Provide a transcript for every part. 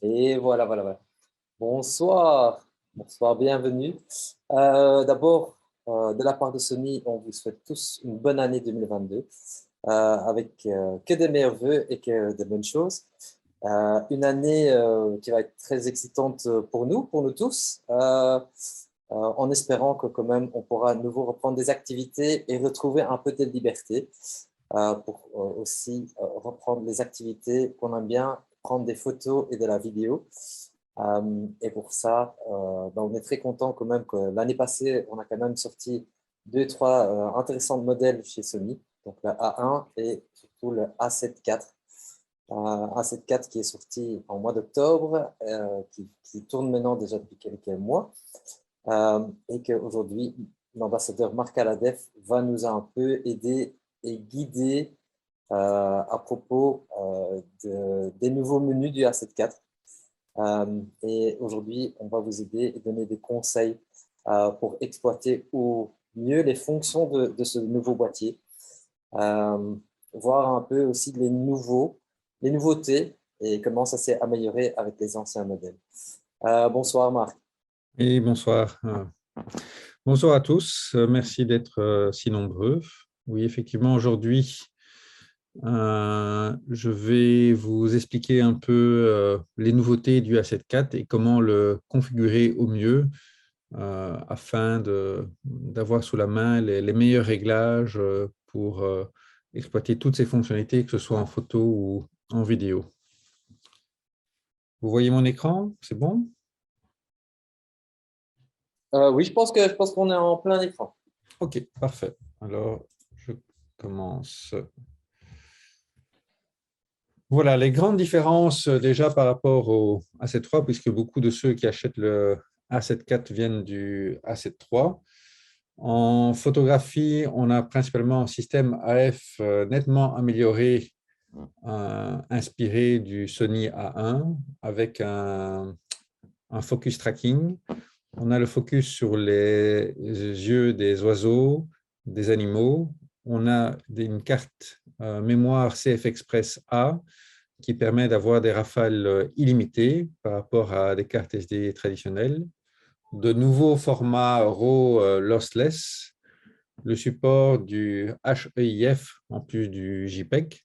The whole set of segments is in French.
Et voilà, voilà, voilà. Bonsoir, bonsoir, bienvenue. D'abord, de la part de Sony, on vous souhaite tous une bonne année 2022 avec que des meilleurs vœux et que des bonnes choses. Une année qui va être très excitante pour nous tous, en espérant que quand même on pourra à nouveau reprendre des activités et retrouver un peu de liberté pour aussi reprendre les activités qu'on aime bien, prendre des photos et de la vidéo. Et pour ça, ben, on est très content quand même que l'année passée, on a quand même sorti deux, trois intéressants modèles chez Sony, donc le A1 et surtout le A7 IV. A7 IV qui est sorti en mois d'octobre, qui tourne maintenant déjà depuis quelques mois, et qu'aujourd'hui, l'ambassadeur Marc Aladef va nous un peu aider et guider à propos des nouveaux menus du A7 IV. Et aujourd'hui, on va vous aider et donner des conseils pour exploiter au mieux les fonctions de ce nouveau boîtier, euh, voir un peu aussi les nouveautés et comment ça s'est amélioré avec les anciens modèles. Bonsoir Marc. Et bonsoir. Bonsoir à tous. Merci d'être si nombreux. Oui, effectivement, aujourd'hui, je vais vous expliquer un peu les nouveautés du A7 IV et comment le configurer au mieux afin d'avoir sous la main les meilleurs réglages pour exploiter toutes ces fonctionnalités, que ce soit en photo ou en vidéo. Vous voyez mon écran? C'est bon? Oui, je pense qu'on est en plein écran. OK, parfait. Alors, je commence. Voilà, les grandes différences déjà par rapport au A7 III, puisque beaucoup de ceux qui achètent le A7 IV viennent du A7 III. En photographie, on a principalement un système AF nettement amélioré, inspiré du Sony A1, avec un focus tracking. On a le focus sur les yeux des oiseaux, des animaux. On a une carte mémoire CF Express A qui permet d'avoir des rafales illimitées par rapport à des cartes SD traditionnelles. De nouveaux formats RAW lossless, le support du HEIF en plus du JPEG,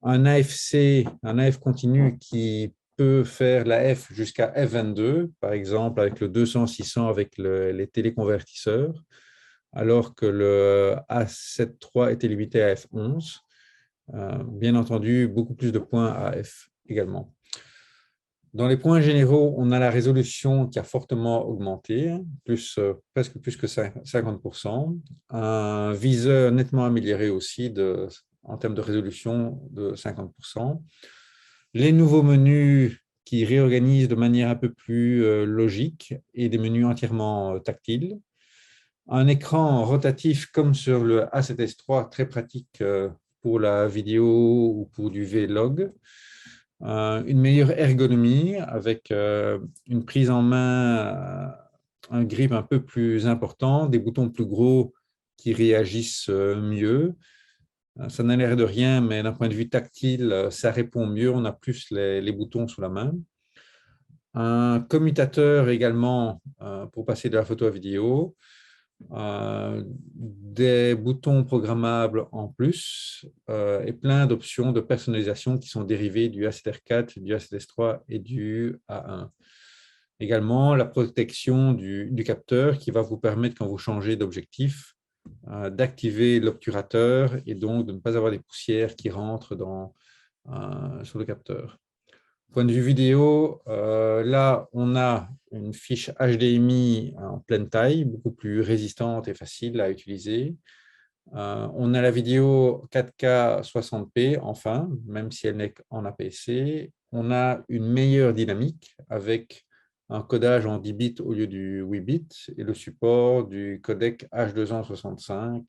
un AFC, un AF continu qui peut faire la F jusqu'à F22, par exemple avec le 200-600 avec les téléconvertisseurs, alors que le A7 III était limité à F11. Bien entendu, beaucoup plus de points AF également. Dans les points généraux, on a la résolution qui a fortement augmenté, presque plus que 50%. Un viseur nettement amélioré aussi en termes de résolution de 50%. Les nouveaux menus qui réorganisent de manière un peu plus logique et des menus entièrement tactiles. Un écran rotatif comme sur le A7S III, très pratique pour la vidéo ou pour du vlog. Une meilleure ergonomie avec une prise en main, un grip un peu plus important, des boutons plus gros qui réagissent mieux. Ça n'a l'air de rien, mais d'un point de vue tactile, ça répond mieux. On a plus les boutons sous la main. Un commutateur également pour passer de la photo à vidéo. Des boutons programmables en plus et plein d'options de personnalisation qui sont dérivées du A7R4, du A7S3 et du A1. Également, la protection du capteur qui va vous permettre, quand vous changez d'objectif, d'activer l'obturateur et donc de ne pas avoir des poussières qui rentrent sur le capteur. Point de vue vidéo, là, on a une fiche HDMI en pleine taille, beaucoup plus résistante et facile à utiliser. On a la vidéo 4K 60p, enfin, même si elle n'est qu'en APC. On a une meilleure dynamique avec un codage en 10 bits au lieu du 8 bits et le support du codec H265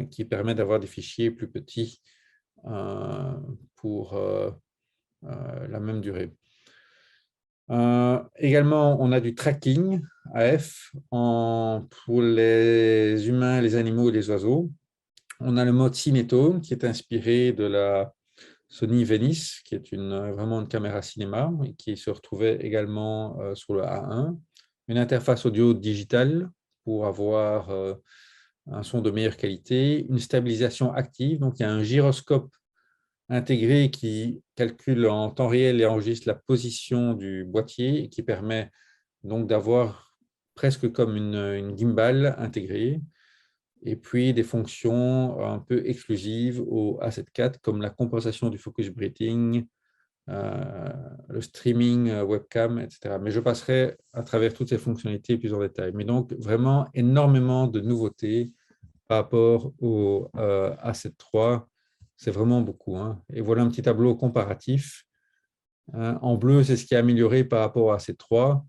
qui permet d'avoir des fichiers plus petits pour la même durée. Également, on a du tracking AF pour les humains, les animaux et les oiseaux. On a le mode Cinétone qui est inspiré de Sony Venice, qui est vraiment une caméra cinéma et qui se retrouvait également sur le A1. Une interface audio digitale pour avoir un son de meilleure qualité, une stabilisation active, donc il y a un gyroscope intégré qui calcule en temps réel et enregistre la position du boîtier et qui permet donc d'avoir presque comme une gimbal intégrée. Et puis des fonctions un peu exclusives au A7 IV, comme la compensation du focus breathing, le streaming webcam, etc. Mais je passerai à travers toutes ces fonctionnalités plus en détail. Mais donc, vraiment énormément de nouveautés par rapport au A7 III. C'est vraiment beaucoup, hein. Et voilà un petit tableau comparatif. En bleu, c'est ce qui est amélioré par rapport à A7 III.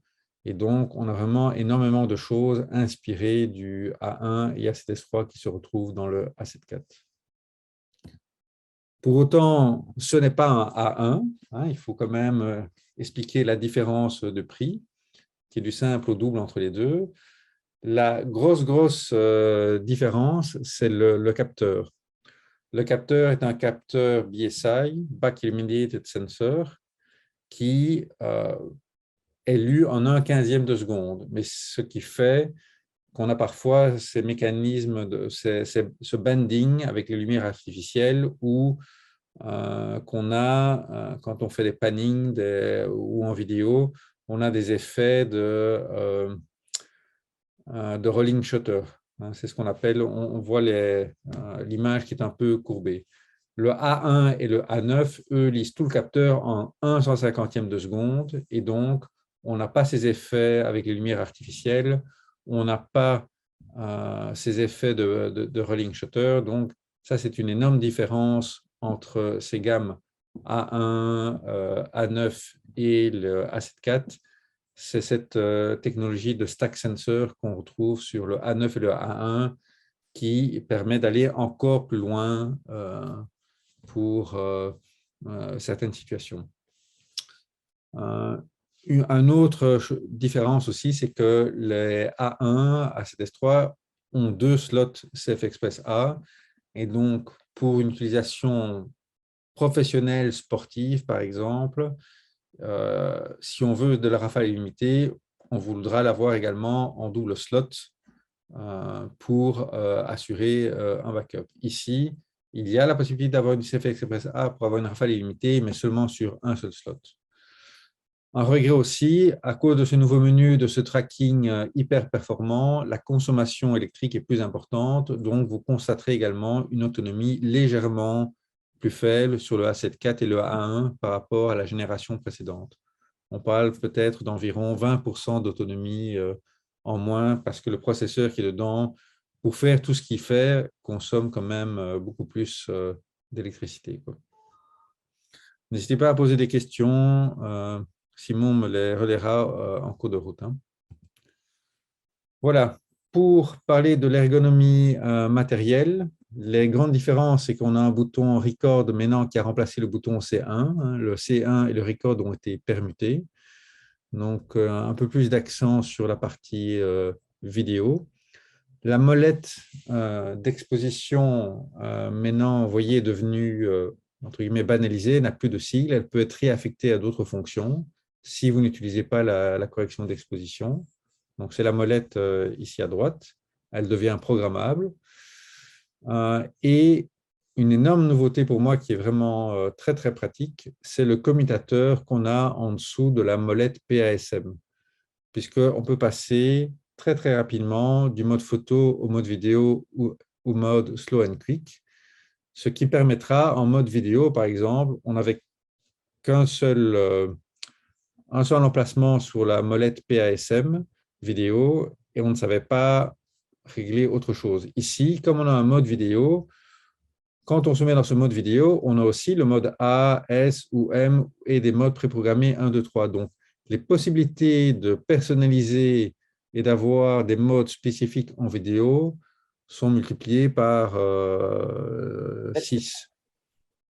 Et donc, on a vraiment énormément de choses inspirées du A1 et A7S3 qui se retrouvent dans le A7 IV. Pour autant, ce n'est pas un A1. Hein, il faut quand même expliquer la différence de prix, qui est du simple au double entre les deux. La grosse différence, c'est le capteur. Le capteur est un capteur BSI, Back Illuminated Sensor, qui est lu en 1/15e de seconde. Mais ce qui fait qu'on a parfois ces mécanismes, ce bending avec les lumières artificielles ou qu'on a, quand on fait des pannings ou en vidéo, on a des effets de rolling shutter. C'est ce qu'on appelle, on voit l'image qui est un peu courbée. Le A1 et le A9, eux, lisent tout le capteur en 1/150e de seconde et donc on n'a pas ces effets avec les lumières artificielles, on n'a pas ces effets de rolling shutter. Donc ça, c'est une énorme différence entre ces gammes A1, A9 et le A7 IV. C'est cette technologie de stack sensor qu'on retrouve sur le A9 et le A1 qui permet d'aller encore plus loin pour certaines situations. Une autre différence aussi, c'est que les A1, A7S3 ont 2 slots CF Express A et donc pour une utilisation professionnelle sportive, par exemple, si on veut de la rafale illimitée, on voudra l'avoir également en double slot pour assurer un backup. Ici, il y a la possibilité d'avoir une CF Express A pour avoir une rafale illimitée, mais seulement sur un seul slot. Un regret aussi, à cause de ce nouveau menu, de ce tracking hyper performant, la consommation électrique est plus importante, donc vous constaterez également une autonomie légèrement plus faible sur le A7 IV et le A1 par rapport à la génération précédente. On parle peut-être d'environ 20% d'autonomie en moins parce que le processeur qui est dedans, pour faire tout ce qu'il fait, consomme quand même beaucoup plus d'électricité. N'hésitez pas à poser des questions. Simon me les relaiera en cours de route. Hein. Voilà. Pour parler de l'ergonomie matérielle, les grandes différences, c'est qu'on a un bouton Record maintenant qui a remplacé le bouton C1. Hein. Le C1 et le Record ont été permutés. Donc, un peu plus d'accent sur la partie vidéo. La molette d'exposition, maintenant, vous voyez, est devenue, entre guillemets, banalisée, n'a plus de sigle. Elle peut être réaffectée à d'autres fonctions si vous n'utilisez pas la correction d'exposition. Donc, c'est la molette ici à droite. Elle devient programmable. Et une énorme nouveauté pour moi qui est vraiment très, très pratique, c'est le commutateur qu'on a en dessous de la molette PASM, puisqu'on peut passer très, très rapidement du mode photo au mode vidéo ou au mode slow and quick, ce qui permettra en mode vidéo, par exemple, on n'avait qu'un seul emplacement sur la molette PASM vidéo et on ne savait pas régler autre chose. Ici, comme on a un mode vidéo, quand on se met dans ce mode vidéo, on a aussi le mode A, S ou M et des modes préprogrammés 1, 2, 3. Donc, les possibilités de personnaliser et d'avoir des modes spécifiques en vidéo sont multipliées par 6.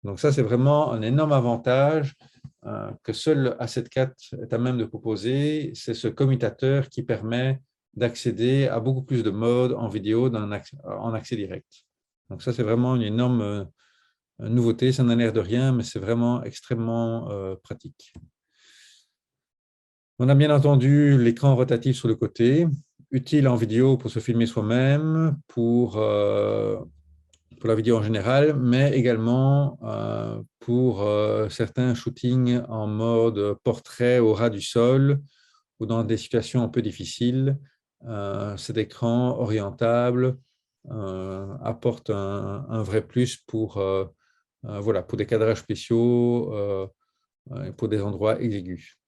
Donc ça, c'est vraiment un énorme avantage que seul le A7 IV est à même de proposer. C'est ce commutateur qui permet d'accéder à beaucoup plus de modes en vidéo en accès direct. Donc ça, c'est vraiment une énorme nouveauté, ça n'a l'air de rien, mais c'est vraiment extrêmement pratique. On a bien entendu l'écran rotatif sur le côté, utile en vidéo pour se filmer soi-même, pour la vidéo en général, mais également pour certains shootings en mode portrait au ras du sol ou dans des situations un peu difficiles. Cet écran orientable apporte un vrai plus pour, voilà, pour des cadrages spéciaux, pour des endroits exigus.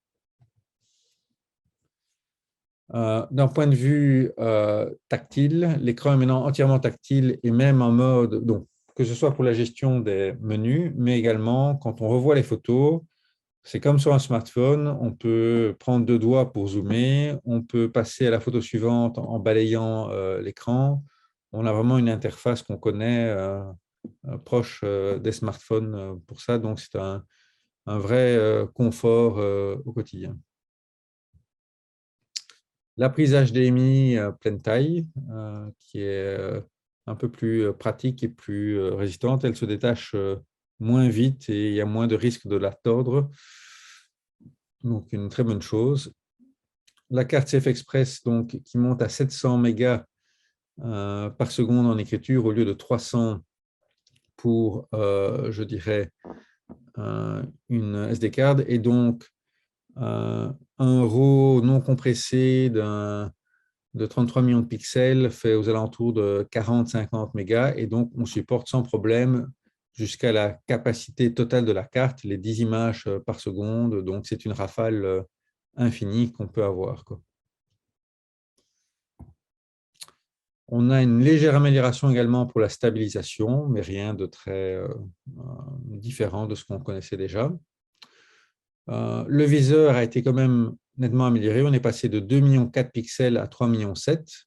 D'un point de vue tactile, l'écran est maintenant entièrement tactile et même en mode, donc, que ce soit pour la gestion des menus, mais également quand on revoit les photos, c'est comme sur un smartphone, on peut prendre 2 doigts pour zoomer, on peut passer à la photo suivante en balayant l'écran. On a vraiment une interface qu'on connaît proche des smartphones pour ça, donc c'est un vrai confort au quotidien. La prise HDMI pleine taille, qui est un peu plus pratique et plus résistante, elle se détache moins vite et il y a moins de risque de la tordre. Donc, une très bonne chose. La carte CF Express, donc, qui monte à 700 mégas par seconde en écriture au lieu de 300 pour, je dirais, une SD card, et donc un RAW non compressé de 33 millions de pixels fait aux alentours de 40-50 mégas, et donc on supporte sans problème jusqu'à la capacité totale de la carte, les 10 images par seconde, donc c'est une rafale infinie qu'on peut avoir, quoi. On a une légère amélioration également pour la stabilisation, mais rien de très différent de ce qu'on connaissait déjà. Le viseur a été quand même nettement amélioré. On est passé de 2,4 millions de pixels à 3,7 millions.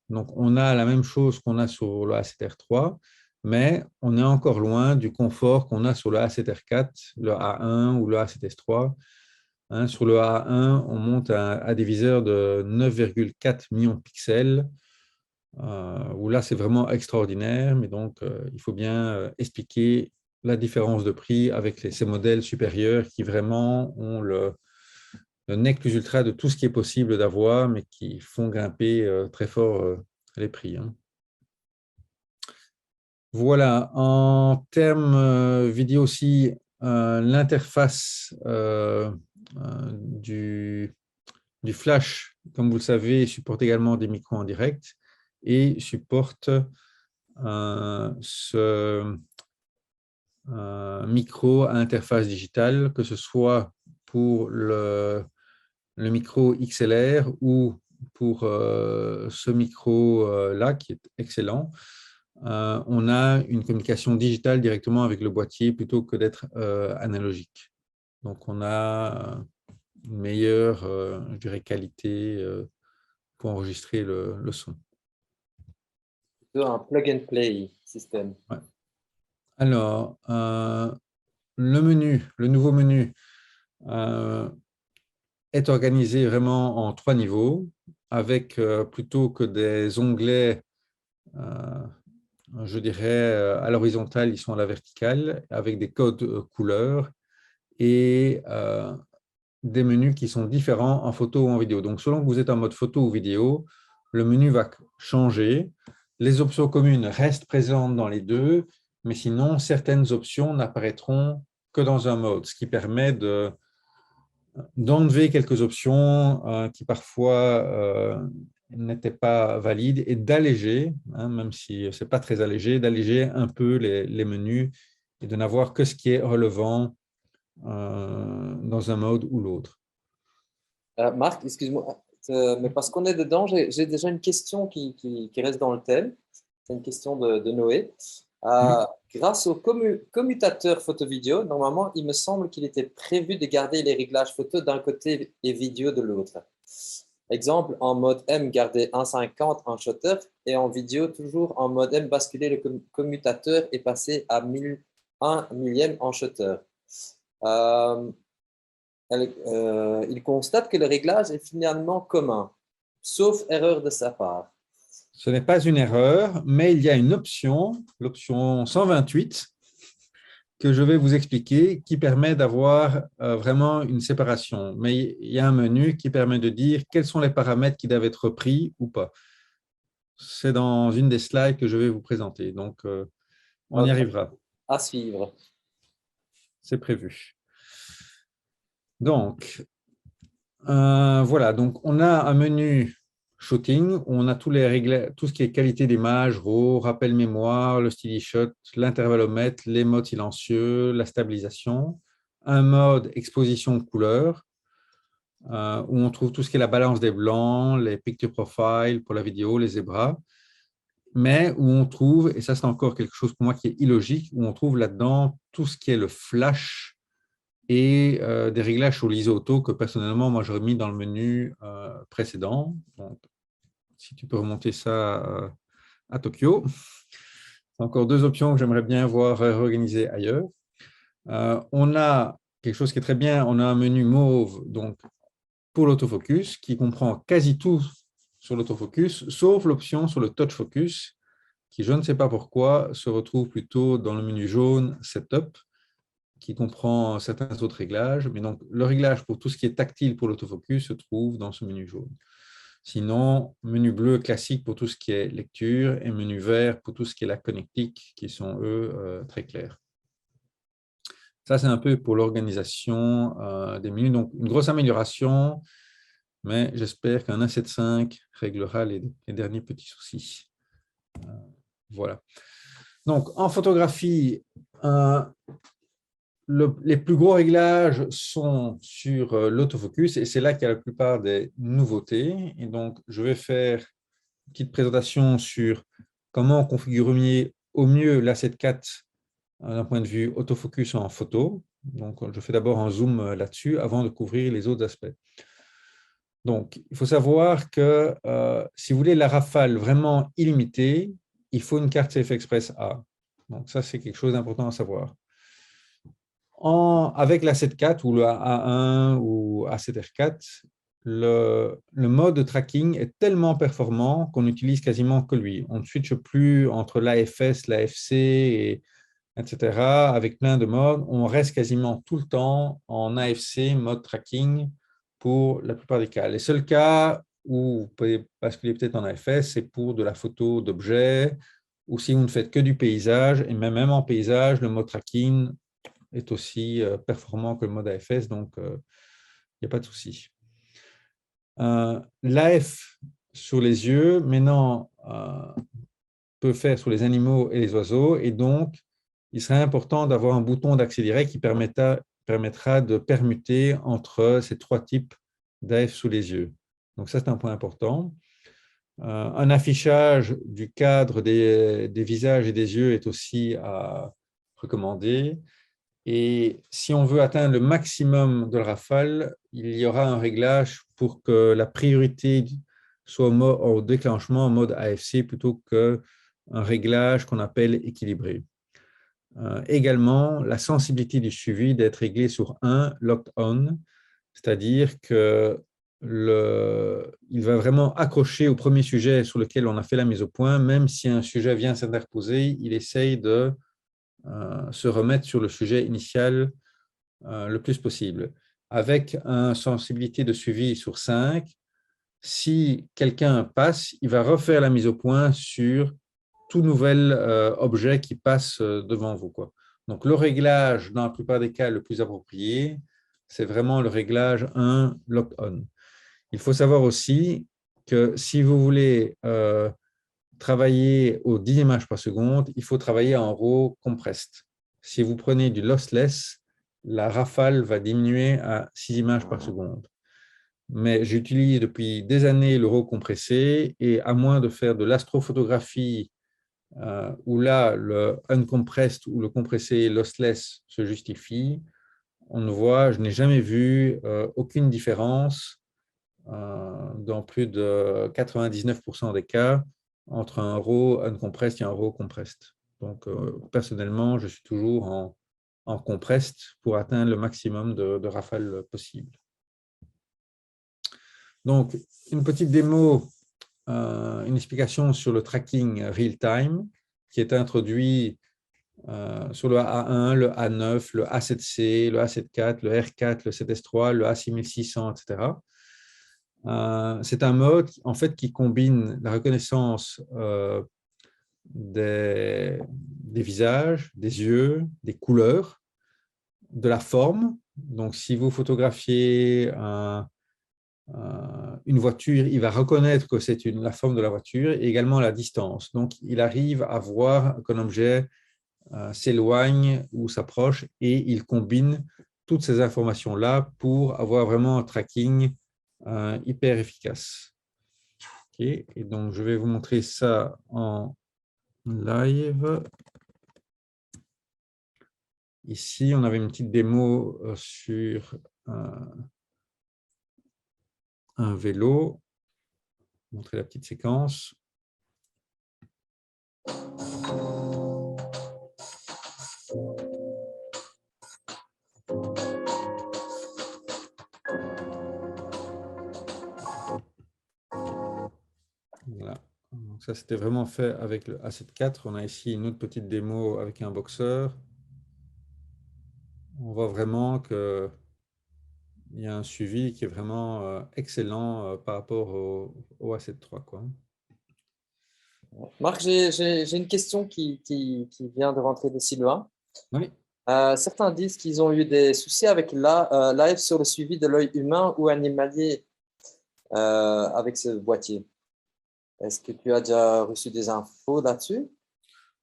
Donc, on a la même chose qu'on a sur le A7R3, mais on est encore loin du confort qu'on a sur le A7R4, le A1 ou le A7S3. Sur le A1, on monte à des viseurs de 9,4 millions de pixels, où là, c'est vraiment extraordinaire. Mais donc, il faut bien expliquer la différence de prix avec ces modèles supérieurs qui vraiment ont le nec plus ultra de tout ce qui est possible d'avoir, mais qui font grimper très fort les prix. Voilà, en termes vidéo aussi, l'interface du Flash, comme vous le savez, supporte également des micros en direct et supporte ce micro à interface digitale, que ce soit pour le micro XLR ou pour ce micro-là qui est excellent. On a une communication digitale directement avec le boîtier plutôt que d'être analogique. Donc, on a une meilleure, je dirais, qualité pour enregistrer le son. Un plug-and-play système. Ouais. Alors, le nouveau menu est organisé vraiment en 3 niveaux, avec plutôt que des onglets, je dirais, à l'horizontale, ils sont à la verticale, avec des codes couleurs et des menus qui sont différents en photo ou en vidéo. Donc, selon que vous êtes en mode photo ou vidéo, le menu va changer. Les options communes restent présentes dans les deux, mais sinon, certaines options n'apparaîtront que dans un mode, ce qui permet d'enlever quelques options qui parfois n'étaient pas valides et d'alléger, même si ce n'est pas très allégé, d'alléger un peu les menus et de n'avoir que ce qui est relevant dans un mode ou l'autre. Marc, excuse-moi, mais parce qu'on est dedans, j'ai déjà une question qui reste dans le thème. C'est une question de Noé. Grâce au commutateur photo-vidéo, normalement, il me semble qu'il était prévu de garder les réglages photo d'un côté et vidéo de l'autre. Exemple, en mode M, garder 1,50 en shutter et en vidéo, toujours en mode M, basculer le commutateur et passer à 1 millième en shutter. Il constate que le réglage est finalement commun, sauf erreur de sa part. Ce n'est pas une erreur, mais il y a une option, l'option 128, que je vais vous expliquer qui permet d'avoir vraiment une séparation. Mais il y a un menu qui permet de dire quels sont les paramètres qui doivent être pris ou pas. C'est dans une des slides que je vais vous présenter. Donc, on y Ok, arrivera. à suivre. C'est prévu. Donc, voilà. Donc, on a un menu shooting où on a tous les réglages, tout ce qui est qualité d'image, RAW, rappel mémoire, le steady shot, l'intervallomètre, les modes silencieux, la stabilisation. Un mode exposition de couleurs où on trouve tout ce qui est la balance des blancs, les picture profiles pour la vidéo, les zébras, mais où on trouve, et ça c'est encore quelque chose pour moi qui est illogique, où on trouve là-dedans tout ce qui est le flash et des réglages sur l'ISO auto que personnellement moi j'aurais mis dans le menu précédent. Donc, si tu peux remonter ça à Tokyo. C'est encore deux options que j'aimerais bien voir réorganisées ailleurs. On a quelque chose qui est très bien, on a un menu mauve, donc pour l'autofocus, qui comprend quasi tout sur l'autofocus, sauf l'option sur le touch focus, qui, je ne sais pas pourquoi, se retrouve plutôt dans le menu jaune Setup, qui comprend certains autres réglages. Mais donc, le réglage pour tout ce qui est tactile pour l'autofocus se trouve dans ce menu jaune. Sinon, menu bleu classique pour tout ce qui est lecture et menu vert pour tout ce qui est la connectique, qui sont, eux, très clairs. Ça, c'est un peu pour l'organisation des menus. Donc, une grosse amélioration, mais j'espère qu'un A75 réglera les derniers petits soucis. Voilà. Donc, en photographie, les plus gros réglages sont sur l'autofocus et c'est là qu'il y a la plupart des nouveautés. Et donc, je vais faire une petite présentation sur comment configurer au mieux l'A7 IV d'un point de vue autofocus en photo. Donc, je fais d'abord un zoom là-dessus avant de couvrir les autres aspects. Donc, il faut savoir que si vous voulez la rafale vraiment illimitée, il faut une carte CF Express A. Donc, ça, c'est quelque chose d'important à savoir. Avec l'A7 IV ou le A1 ou A7R4, le mode de tracking est tellement performant qu'on n'utilise quasiment que lui. On ne switche plus entre l'AFS, l'AFC, etc. avec plein de modes. On reste quasiment tout le temps en AFC, mode tracking, pour la plupart des cas. Les seuls cas où vous pouvez basculer peut-être en AFS, c'est pour de la photo d'objets, ou si vous ne faites que du paysage, et même en paysage, le mode tracking est aussi performant que le mode AFS, donc il n'y a pas de souci. L'AF sur les yeux, maintenant, peut faire sur les animaux et les oiseaux, et donc, il serait important d'avoir un bouton d'accès direct qui permettra de permuter entre ces trois types d'AF sous les yeux. Donc ça, c'est un point important. Un affichage du cadre des visages et des yeux est aussi à recommander. Et si on veut atteindre le maximum de la rafale, il y aura un réglage pour que la priorité soit au déclenchement en mode AFC plutôt qu'un réglage qu'on appelle équilibré. Également, la sensibilité du suivi d'être réglée sur 1, locked on, c'est-à-dire que il va vraiment accrocher au premier sujet sur lequel on a fait la mise au point, même si un sujet vient s'interposer, il essaye de se remettre sur le sujet initial le plus possible. Avec une sensibilité de suivi sur 5, si quelqu'un passe, il va refaire la mise au point sur tout nouvel objet qui passe devant vous, quoi. Donc, le réglage, dans la plupart des cas, le plus approprié, c'est vraiment le réglage 1 lock-on. Il faut savoir aussi que si vous voulez travailler aux 10 images par seconde, il faut travailler en RAW compressed. Si vous prenez du lossless, la rafale va diminuer à 6 images par seconde. Mais j'utilise depuis des années le RAW compressé et à moins de faire de l'astrophotographie où là, le uncompressed ou le compressé lossless se justifie, je n'ai jamais vu aucune différence dans plus de 99% des cas entre un RAW uncompressed et un RAW compressed. Donc, personnellement, je suis toujours en compressed pour atteindre le maximum de rafales possible. Donc, une petite démo, une explication sur le tracking real-time qui est introduit sur le A1, le A9, le A7C, le A74, le R4, le 7S3, le A6600, etc. C'est un mode en fait qui combine la reconnaissance des visages, des yeux, des couleurs, de la forme. Donc, si vous photographiez une voiture, il va reconnaître que c'est la forme de la voiture et également la distance. Donc, il arrive à voir qu'un objet s'éloigne ou s'approche et il combine toutes ces informations-là pour avoir vraiment un tracking hyper efficace. Okay. Et donc, je vais vous montrer ça en live. Ici, on avait une petite démo sur un vélo. Montrer la petite séquence. Voilà. Donc ça, c'était vraiment fait avec le A7 IV. On a ici une autre petite démo avec un boxeur. On voit vraiment qu'il y a un suivi qui est vraiment excellent par rapport au A7 III, quoi. Marc, j'ai une question qui vient de rentrer de Sylvain. Oui. Certains disent qu'ils ont eu des soucis avec l'AF sur le suivi de l'œil humain ou animalier avec ce boîtier. Est-ce que tu as déjà reçu des infos là-dessus?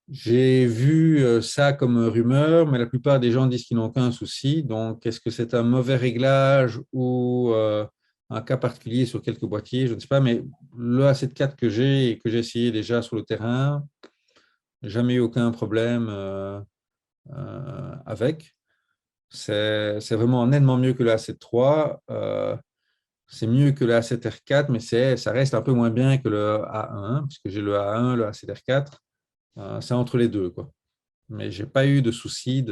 J'ai vu ça comme rumeur, mais la plupart des gens disent qu'ils n'ont aucun souci. Donc, est-ce que c'est un mauvais réglage ou un cas particulier sur quelques boîtiers? Je ne sais pas, mais le A7 IV que j'ai et que j'ai essayé déjà sur le terrain, jamais eu aucun problème avec. C'est vraiment nettement mieux que le A7 III. C'est mieux que le A7 R4, mais ça reste un peu moins bien que le A1, puisque j'ai le A1, le A7 R4. C'est entre les deux, quoi. Mais je n'ai pas eu de souci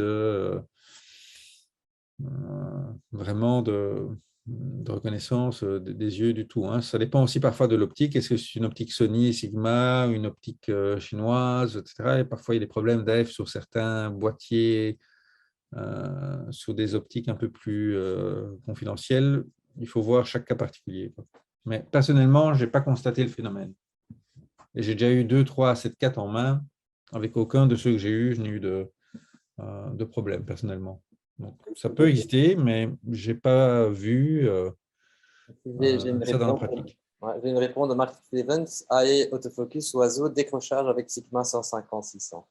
vraiment de reconnaissance des yeux du tout, hein. Ça dépend aussi parfois de l'optique. Est-ce que c'est une optique Sony, Sigma, une optique chinoise, etc. Et parfois, il y a des problèmes d'AF sur certains boîtiers, sur des optiques un peu plus confidentielles. Il faut voir chaque cas particulier, quoi. Mais personnellement, je n'ai pas constaté le phénomène. Et j'ai déjà eu 2, 3, 7, 4 en main. Avec aucun de ceux que j'ai eu, je n'ai eu de problème personnellement. Donc, ça peut exister, mais je n'ai pas vu J'ai une ça dans la réponse. pratique. Ouais, j'ai une réponse de Mark Stevens. AI, autofocus, oiseau, décrochage avec Sigma 150-600.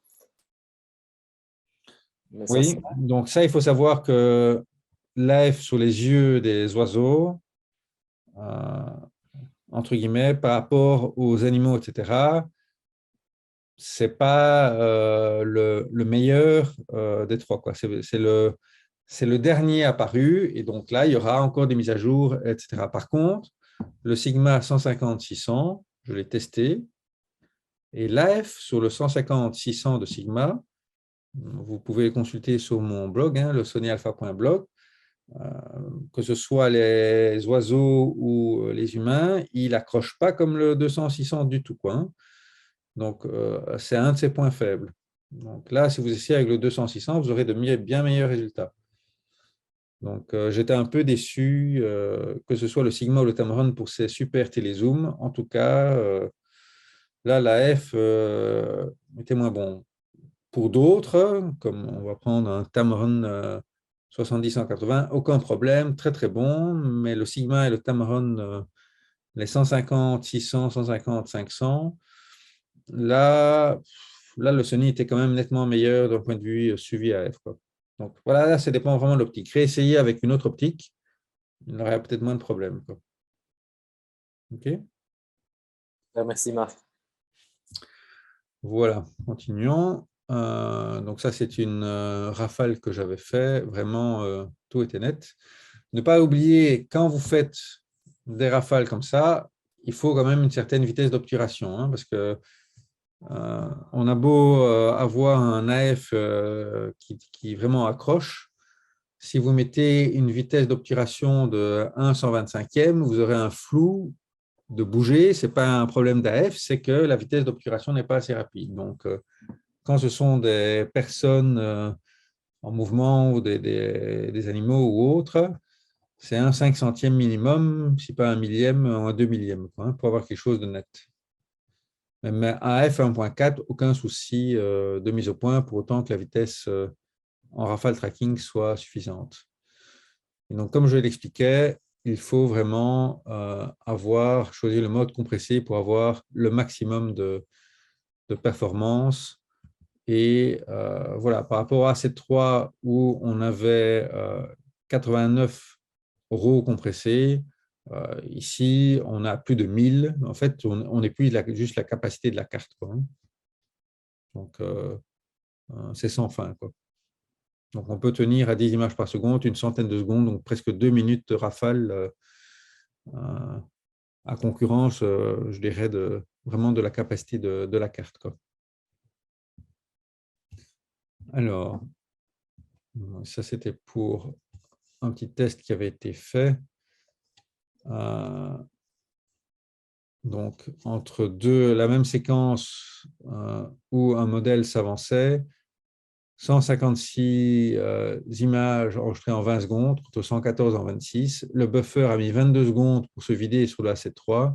Mais ça, Oui, donc ça, il faut savoir que l'AF sur les yeux des oiseaux, entre guillemets, par rapport aux animaux, etc., c'est pas le meilleur des trois, quoi. C'est le dernier apparu, et donc là, il y aura encore des mises à jour, etc. Par contre, le Sigma 150-600, je l'ai testé, et l'AF sur le 150-600 de Sigma, vous pouvez le consulter sur mon blog, hein, le sonyalpha.blog, que ce soit les oiseaux ou les humains, il n'accroche pas comme le 200-600 du tout, quoi, hein. Donc, c'est un de ses points faibles. Donc là, si vous essayez avec le 200-600, vous aurez de bien meilleurs résultats. Donc, j'étais un peu déçu que ce soit le Sigma ou le Tamron pour ces super télézooms. En tout cas, là, la F était moins bon. Pour d'autres, comme on va prendre un Tamron 70-180, aucun problème, très très bon. Mais le Sigma et le Tamron, les 150-600, 150-500, là, le Sony était quand même nettement meilleur d'un point de vue suivi AF, quoi. Donc voilà, là, ça dépend vraiment de l'optique. Réessayer avec une autre optique, il y aurait peut-être moins de problèmes, quoi. OK. merci Marc. Voilà, continuons. Donc ça, c'est une rafale que j'avais fait. Vraiment, tout était net. Ne pas oublier, quand vous faites des rafales comme ça, il faut quand même une certaine vitesse d'obturation, hein, parce que on a beau avoir un AF qui vraiment accroche. Si vous mettez une vitesse d'obturation de 1/125e, vous aurez un flou de bouger. Ce n'est pas un problème d'AF, c'est que la vitesse d'obturation n'est pas assez rapide. Donc, quand ce sont des personnes en mouvement ou des animaux ou autres, c'est un 5/100e minimum, si pas un millième, un 2 millième, quoi, pour avoir quelque chose de net. Mais à F1.4, aucun souci de mise au point pour autant que la vitesse en rafale tracking soit suffisante. Et donc, comme je l'expliquais, il faut vraiment choisir le mode compressé pour avoir le maximum de performance. Et voilà, par rapport à C3 où on avait 89 RAW compressés, ici, on a plus de 1000. En fait, on épuise juste la capacité de la carte, quoi. Donc, c'est sans fin, quoi. Donc, on peut tenir à 10 images par seconde, une centaine de secondes, donc presque 2 minutes de rafale à concurrence, je dirais, vraiment de la capacité de la carte, quoi. Alors, ça, c'était pour un petit test qui avait été fait. Donc, entre la même séquence où un modèle s'avançait, 156 images enregistrées en 20 secondes, contre 114 en 26. Le buffer a mis 22 secondes pour se vider sur le A7 III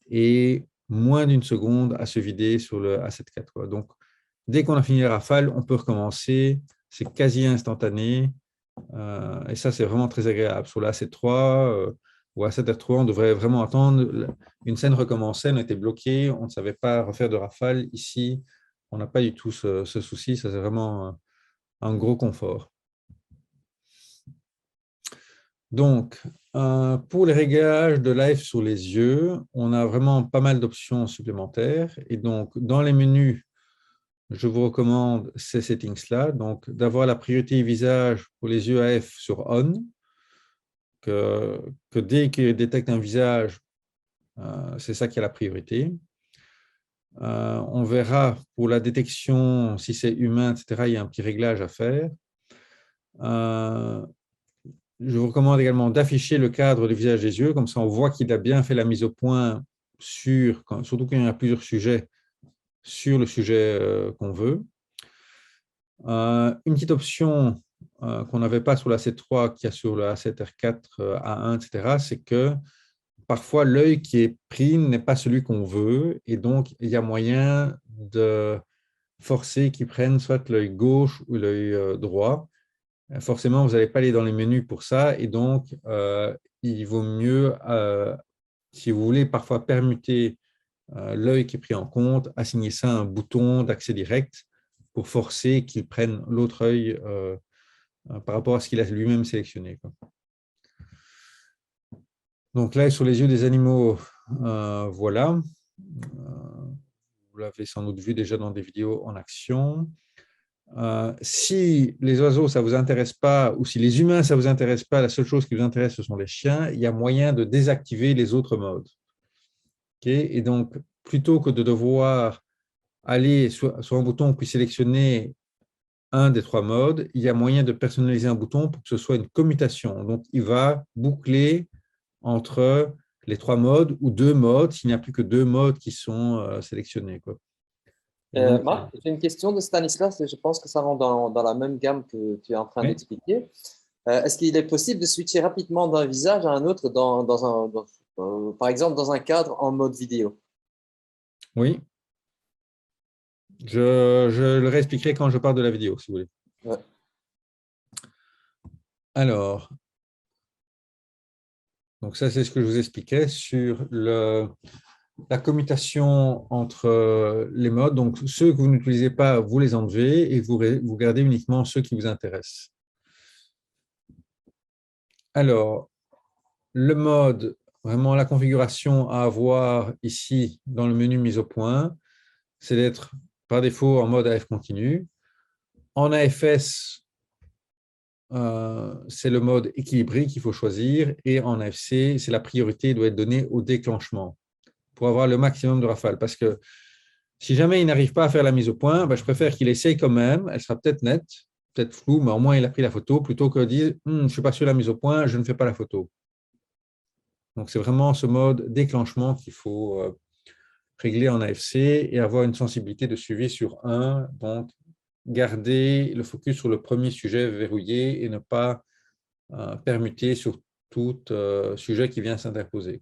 et moins d'une seconde à se vider sur le A7 IV. Donc, dès qu'on a fini la rafale, on peut recommencer. C'est quasi instantané. Et ça, c'est vraiment très agréable. Sur la A7 III ou A7R3, on devrait vraiment attendre. Une scène recommençait, on était bloqué, on ne savait pas refaire de rafale. Ici, on n'a pas du tout ce souci. Ça, c'est vraiment un gros confort. Donc, pour les réglages de live sur les yeux, on a vraiment pas mal d'options supplémentaires. Et donc, dans les menus, je vous recommande ces settings-là. Donc, d'avoir la priorité visage pour les yeux AF sur On, que dès qu'il détecte un visage, c'est ça qui a la priorité. On verra pour la détection, si c'est humain, etc., il y a un petit réglage à faire. Je vous recommande également d'afficher le cadre du visage des yeux, comme ça on voit qu'il a bien fait la mise au point surtout quand il y a plusieurs sujets, sur le sujet qu'on veut. Une petite option qu'on n'avait pas sur la C3, qu'il y a sur le A7R4, A1, etc., c'est que parfois l'œil qui est pris n'est pas celui qu'on veut, et donc il y a moyen de forcer qu'ils prennent soit l'œil gauche ou l'œil droit. Forcément, vous n'allez pas aller dans les menus pour ça, et donc il vaut mieux, si vous voulez parfois permuter l'œil qui est pris en compte, assigner ça à un bouton d'accès direct pour forcer qu'il prenne l'autre œil par rapport à ce qu'il a lui-même sélectionné, quoi. Donc là, sur les yeux des animaux, voilà. Vous l'avez sans doute vu déjà dans des vidéos en action. Si les oiseaux, ça ne vous intéresse pas, ou si les humains, ça ne vous intéresse pas, la seule chose qui vous intéresse, ce sont les chiens, il y a moyen de désactiver les autres modes. Okay. Et donc, plutôt que de devoir aller sur un bouton puis sélectionner un des 3 modes, il y a moyen de personnaliser un bouton pour que ce soit une commutation. Donc, il va boucler entre les 3 modes ou 2 modes, s'il n'y a plus que 2 modes qui sont sélectionnés, quoi. Donc, Marc, j'ai une question de Stanislas et je pense que ça rentre dans la même gamme que tu es en train oui. d'expliquer. Est-ce qu'il est possible de switcher rapidement d'un visage à un autre, par exemple dans un cadre en mode vidéo? Oui. Je le réexpliquerai quand je parle de la vidéo, si vous voulez. Ouais. Alors, donc ça, c'est ce que je vous expliquais sur la commutation entre les modes. Donc, ceux que vous n'utilisez pas, vous les enlevez et vous gardez uniquement ceux qui vous intéressent. Alors, le mode, vraiment la configuration à avoir ici dans le menu mise au point, c'est d'être par défaut en mode AF continu. En AFS, c'est le mode équilibré qu'il faut choisir, et en AFC, c'est la priorité doit être donnée au déclenchement pour avoir le maximum de rafales. Parce que si jamais il n'arrive pas à faire la mise au point, je préfère qu'il essaye quand même. Elle sera peut-être nette, peut-être floue, mais au moins il a pris la photo, plutôt que de dire je ne suis pas sur la mise au point, je ne fais pas la photo. Donc c'est vraiment ce mode déclenchement qu'il faut régler en AFC et avoir une sensibilité de suivi sur un. Donc, garder le focus sur le premier sujet verrouillé et ne pas permuter sur tout sujet qui vient s'interposer.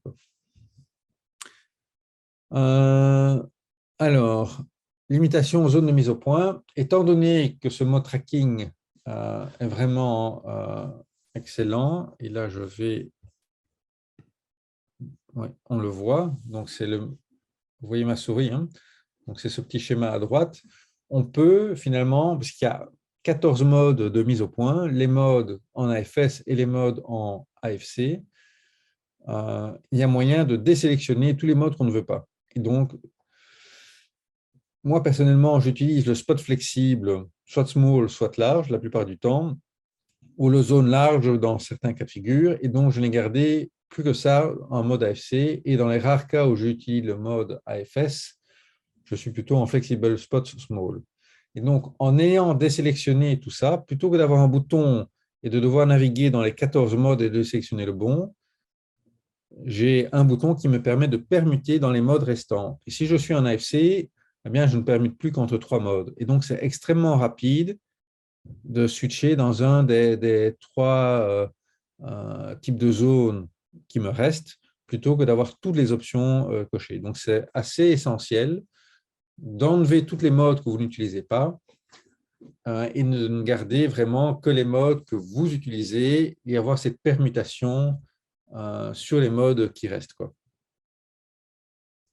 Alors, limitation aux zones de mise au point. Étant donné que ce mode tracking est vraiment excellent, et là je vais, ouais, on le voit, donc c'est le, vous voyez ma souris, hein? Donc c'est ce petit schéma à droite. On peut finalement, parce qu'il y a 14 modes de mise au point, les modes en AFS et les modes en AFC, il y a moyen de désélectionner tous les modes qu'on ne veut pas. Et donc, moi, personnellement, j'utilise le spot flexible, soit small, soit large, la plupart du temps, ou le zone large dans certains cas de figure, et donc je n'ai gardé plus que ça en mode AFC, et dans les rares cas où j'utilise le mode AFS, je suis plutôt en flexible spot small. Et donc, en ayant désélectionné tout ça, plutôt que d'avoir un bouton et de devoir naviguer dans les 14 modes et de sélectionner le bon, j'ai un bouton qui me permet de permuter dans les modes restants. Et si je suis en AFC, eh bien, je ne permute plus qu'entre 3 modes. Et donc, c'est extrêmement rapide de switcher dans un des 3 types de zones qui me restent, plutôt que d'avoir toutes les options cochées. Donc, c'est assez essentiel d'enlever toutes les modes que vous n'utilisez pas et de ne garder vraiment que les modes que vous utilisez et avoir cette permutation sur les modes qui restent, quoi.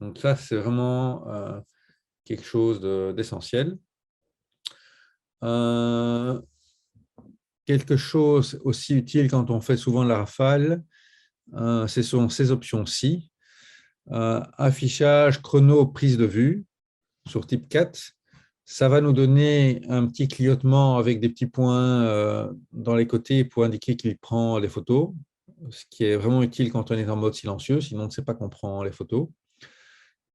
Donc ça, c'est vraiment quelque chose d'essentiel. Quelque chose aussi utile quand on fait souvent la rafale, ce sont ces options-ci. Affichage, chrono, prise de vue sur type 4. Ça va nous donner un petit clignotement avec des petits points dans les côtés pour indiquer qu'il prend les photos, ce qui est vraiment utile quand on est en mode silencieux, sinon on ne sait pas qu'on prend les photos.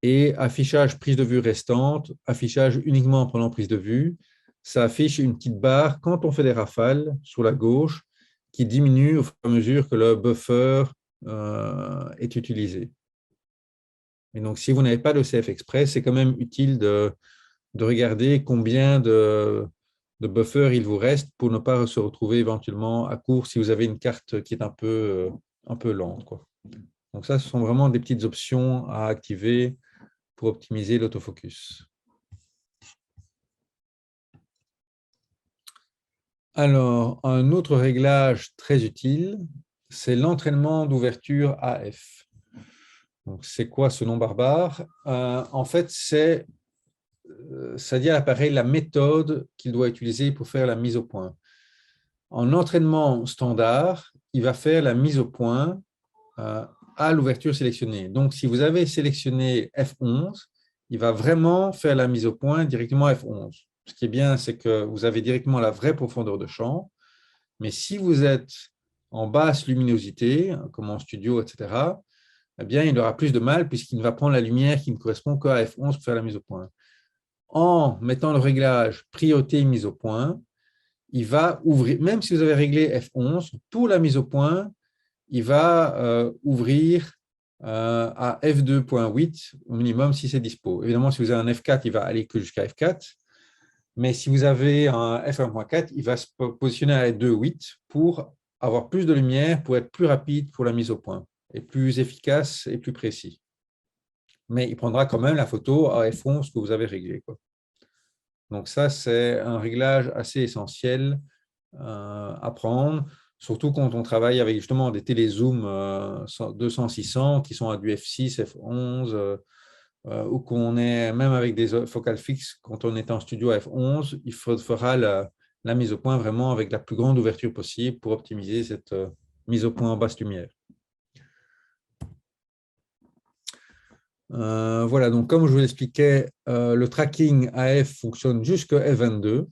Et affichage prise de vue restante, affichage uniquement en prenant prise de vue. Ça affiche une petite barre quand on fait des rafales sur la gauche qui diminue au fur et à mesure que le buffer est utilisé. Et donc, si vous n'avez pas de CF Express, c'est quand même utile de regarder combien de buffer il vous reste pour ne pas se retrouver éventuellement à court si vous avez une carte qui est un peu lente, quoi. Donc ça, ce sont vraiment des petites options à activer pour optimiser l'autofocus. Alors, un autre réglage très utile, c'est l'entraînement d'ouverture AF. Donc, c'est quoi ce nom barbare? En fait, c'est dit à l'appareil la méthode qu'il doit utiliser pour faire la mise au point. En entraînement standard, il va faire la mise au point à l'ouverture sélectionnée. Donc, si vous avez sélectionné F11, il va vraiment faire la mise au point directement à F11. Ce qui est bien, c'est que vous avez directement la vraie profondeur de champ. Mais si vous êtes en basse luminosité, comme en studio, etc., eh bien, il aura plus de mal puisqu'il va prendre la lumière qui ne correspond qu'à F11 pour faire la mise au point. En mettant le réglage priorité mise au point, il va ouvrir, même si vous avez réglé F11, pour la mise au point, il va ouvrir à F2.8 au minimum si c'est dispo. Évidemment, si vous avez un F4, il va aller que jusqu'à F4. Mais si vous avez un F1.4, il va se positionner à F2.8 pour avoir plus de lumière, pour être plus rapide pour la mise au point, et plus efficace et plus précis. Mais il prendra quand même la photo à F11 que vous avez réglé, quoi. Donc ça, c'est un réglage assez essentiel à prendre, surtout quand on travaille avec justement des télézooms 200-600 qui sont à du F6, F11, ou qu'on est même avec des focales fixes, quand on est en studio à F11, il fera la mise au point vraiment avec la plus grande ouverture possible pour optimiser cette mise au point en basse lumière. Voilà, donc comme je vous l'expliquais, le tracking AF fonctionne jusqu'à F22.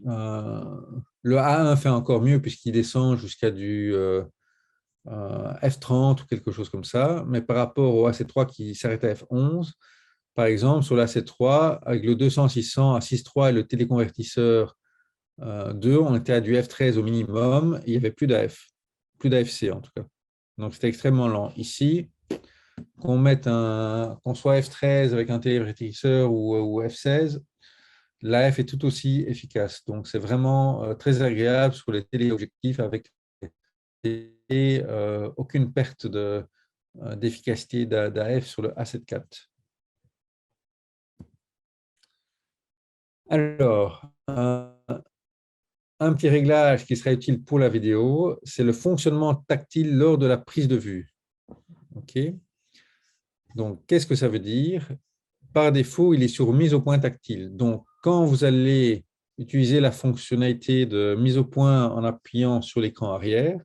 Le A1 fait encore mieux puisqu'il descend jusqu'à du F30 ou quelque chose comme ça, mais par rapport au AC3 qui s'arrête à F11, par exemple, sur l'AC3, avec le 200-600 à 6.3 et le téléconvertisseur 2, on était à du F13 au minimum, et il n'y avait plus d'AF, plus d'AFC en tout cas. Donc c'était extrêmement lent. Ici, qu'on soit f13 avec un télérétrécisseur ou f16, l'AF est tout aussi efficace. Donc, c'est vraiment très agréable sur les téléobjectifs avec aucune perte d'efficacité d'AF sur le A7 IV. Alors, un petit réglage qui serait utile pour la vidéo, c'est le fonctionnement tactile lors de la prise de vue. OK. Donc, qu'est-ce que ça veut dire? Par défaut, il est sur mise au point tactile. Donc, quand vous allez utiliser la fonctionnalité de mise au point en appuyant sur l'écran arrière,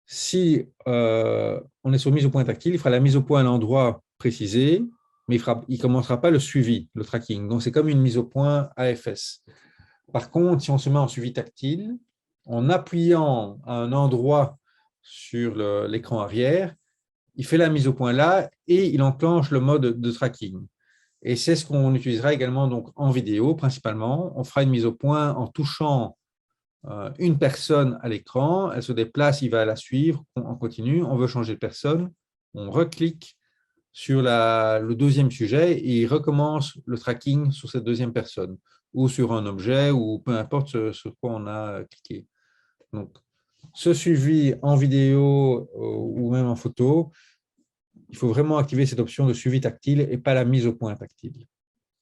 si on est sur mise au point tactile, il fera la mise au point à l'endroit précisé, mais il ne commencera pas le suivi, le tracking. Donc, c'est comme une mise au point AFS. Par contre, si on se met en suivi tactile, en appuyant à un endroit sur l'écran arrière, il fait la mise au point là et il enclenche le mode de tracking. Et c'est ce qu'on utilisera également donc, en vidéo principalement. On fera une mise au point en touchant une personne à l'écran. Elle se déplace, il va la suivre en continu. On veut changer de personne. On reclique sur le deuxième sujet et il recommence le tracking sur cette deuxième personne ou sur un objet ou peu importe sur quoi on a cliqué. Donc, ce suivi en vidéo ou même en photo, il faut vraiment activer cette option de suivi tactile et pas la mise au point tactile.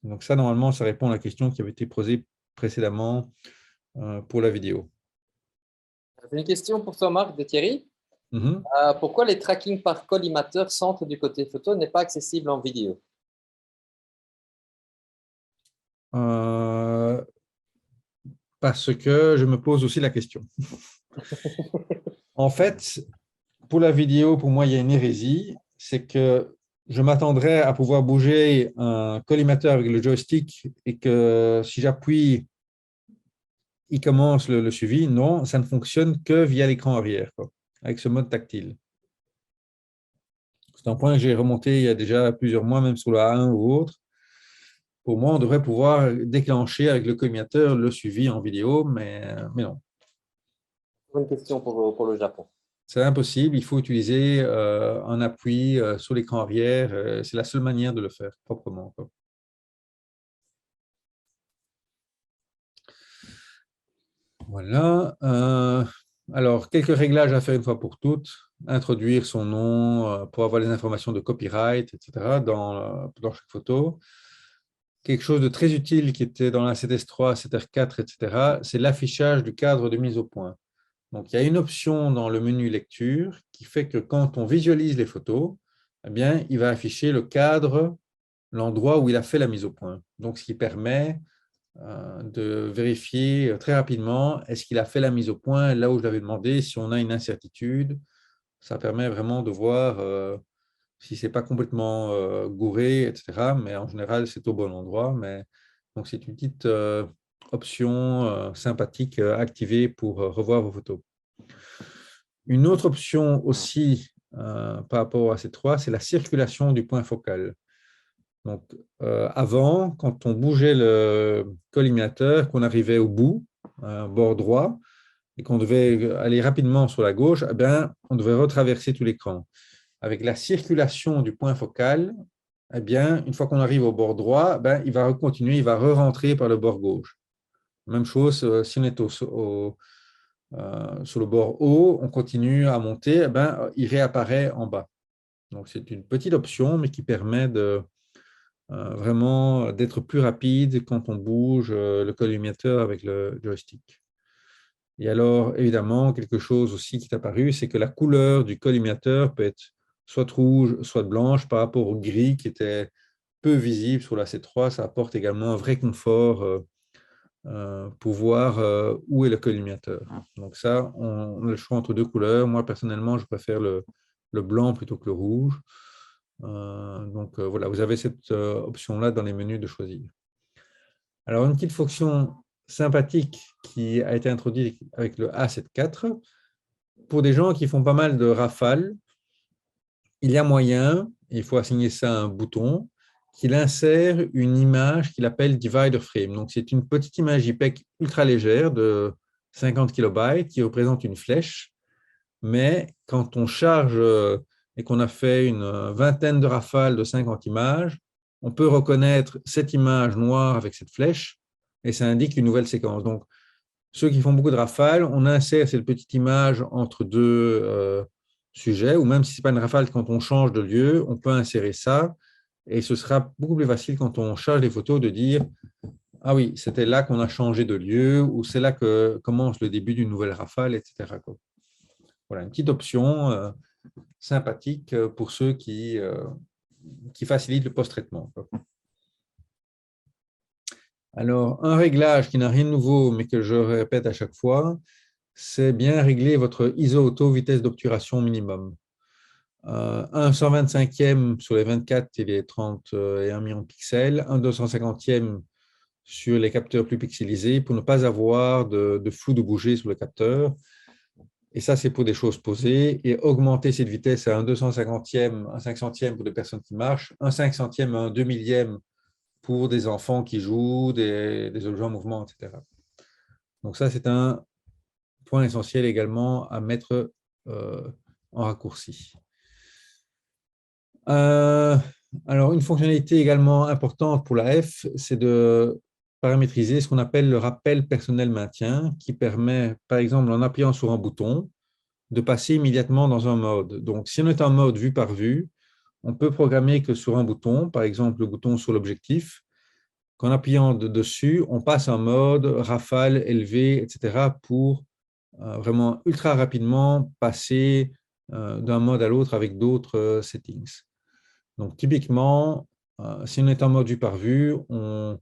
Donc ça, normalement, ça répond à la question qui avait été posée précédemment pour la vidéo. Une question pour toi, Marc, de Thierry. Pourquoi les tracking par collimateur centre du côté photo n'est pas accessible en vidéo? Parce que je me pose aussi la question. En fait, pour la vidéo, pour moi, il y a une hérésie, c'est que je m'attendrais à pouvoir bouger un collimateur avec le joystick et que si j'appuie, il commence le suivi. Non, ça ne fonctionne que via l'écran arrière, quoi, avec ce mode tactile. C'est un point que j'ai remonté il y a déjà plusieurs mois, même sur la A1 ou autre. Pour moi, on devrait pouvoir déclencher avec le collimateur le suivi en vidéo, mais non. Une question pour le Japon. C'est impossible, il faut utiliser un appui sur l'écran arrière. C'est la seule manière de le faire proprement, quoi. Voilà. Alors, quelques réglages à faire une fois pour toutes. Introduire son nom pour avoir les informations de copyright, etc. dans chaque photo. Quelque chose de très utile qui était dans la 7S3, 7R4, etc., c'est l'affichage du cadre de mise au point. Donc, il y a une option dans le menu lecture qui fait que quand on visualise les photos, eh bien, il va afficher le cadre, l'endroit où il a fait la mise au point. Donc, ce qui permet de vérifier très rapidement est-ce qu'il a fait la mise au point là où je l'avais demandé. Si on a une incertitude, ça permet vraiment de voir si ce n'est pas complètement gouré, etc. Mais en général, c'est au bon endroit. Donc, c'est une petite option sympathique activée pour revoir vos photos. Une autre option aussi par rapport à ces trois, c'est la circulation du point focal. Donc, avant, quand on bougeait le collimateur, qu'on arrivait au bout, bord droit, et qu'on devait aller rapidement sur la gauche, eh bien, on devait retraverser tout l'écran. Avec la circulation du point focal, eh bien, une fois qu'on arrive au bord droit, il va continuer, il va re-rentrer par le bord gauche. Même chose, si on est sur le bord haut, on continue à monter, il réapparaît en bas. Donc, c'est une petite option, mais qui permet de vraiment d'être plus rapide quand on bouge le collimateur avec le joystick. Et alors, évidemment, quelque chose aussi qui est apparu, c'est que la couleur du collimateur peut être soit rouge, soit blanche par rapport au gris qui était peu visible sur la C3. Ça apporte également un vrai confort pour voir où est le collimateur. Donc ça, on a le choix entre deux couleurs. Moi, personnellement, je préfère le blanc plutôt que le rouge. Donc voilà, vous avez cette option-là dans les menus de choisir. Alors, une petite fonction sympathique qui a été introduite avec le A7 IV, pour des gens qui font pas mal de rafales, il y a moyen, il faut assigner ça à un bouton, qu'il insère une image qu'il appelle divider frame. Donc, c'est une petite image JPEG ultra légère de 50 kilobytes qui représente une flèche. Mais quand on charge et qu'on a fait une vingtaine de rafales de 50 images, on peut reconnaître cette image noire avec cette flèche et ça indique une nouvelle séquence. Donc, ceux qui font beaucoup de rafales, on insère cette petite image entre deux sujets, ou même si ce n'est pas une rafale, quand on change de lieu, on peut insérer ça et ce sera beaucoup plus facile quand on charge les photos de dire ah oui, c'était là qu'on a changé de lieu ou c'est là que commence le début d'une nouvelle rafale, etc. Voilà, une petite option sympathique pour ceux qui facilitent le post-traitement. Alors, un réglage qui n'a rien de nouveau, mais que je répète à chaque fois, c'est bien régler votre ISO-auto vitesse d'obturation minimum. Un 125e sur les 24 et les 31 millions de pixels, un 250e sur les capteurs plus pixelisés pour ne pas avoir de flou de bouger sur le capteur. Et ça, c'est pour des choses posées. Et augmenter cette vitesse à un 250e, un 500e pour des personnes qui marchent, un 500e, un 2 millième pour des enfants qui jouent, des objets en mouvement, etc. Donc ça, c'est un point essentiel également à mettre en raccourci. Alors, une fonctionnalité également importante pour la F, c'est de paramétriser ce qu'on appelle le rappel personnel maintien, qui permet, par exemple, en appuyant sur un bouton, de passer immédiatement dans un mode. Donc, si on est en mode vue par vue, on peut programmer que sur un bouton, par exemple le bouton sur l'objectif, qu'en appuyant dessus, on passe en mode rafale, élevé, etc. pour vraiment ultra rapidement passer d'un mode à l'autre avec d'autres settings. Donc, typiquement, si on est en mode vue par vue, on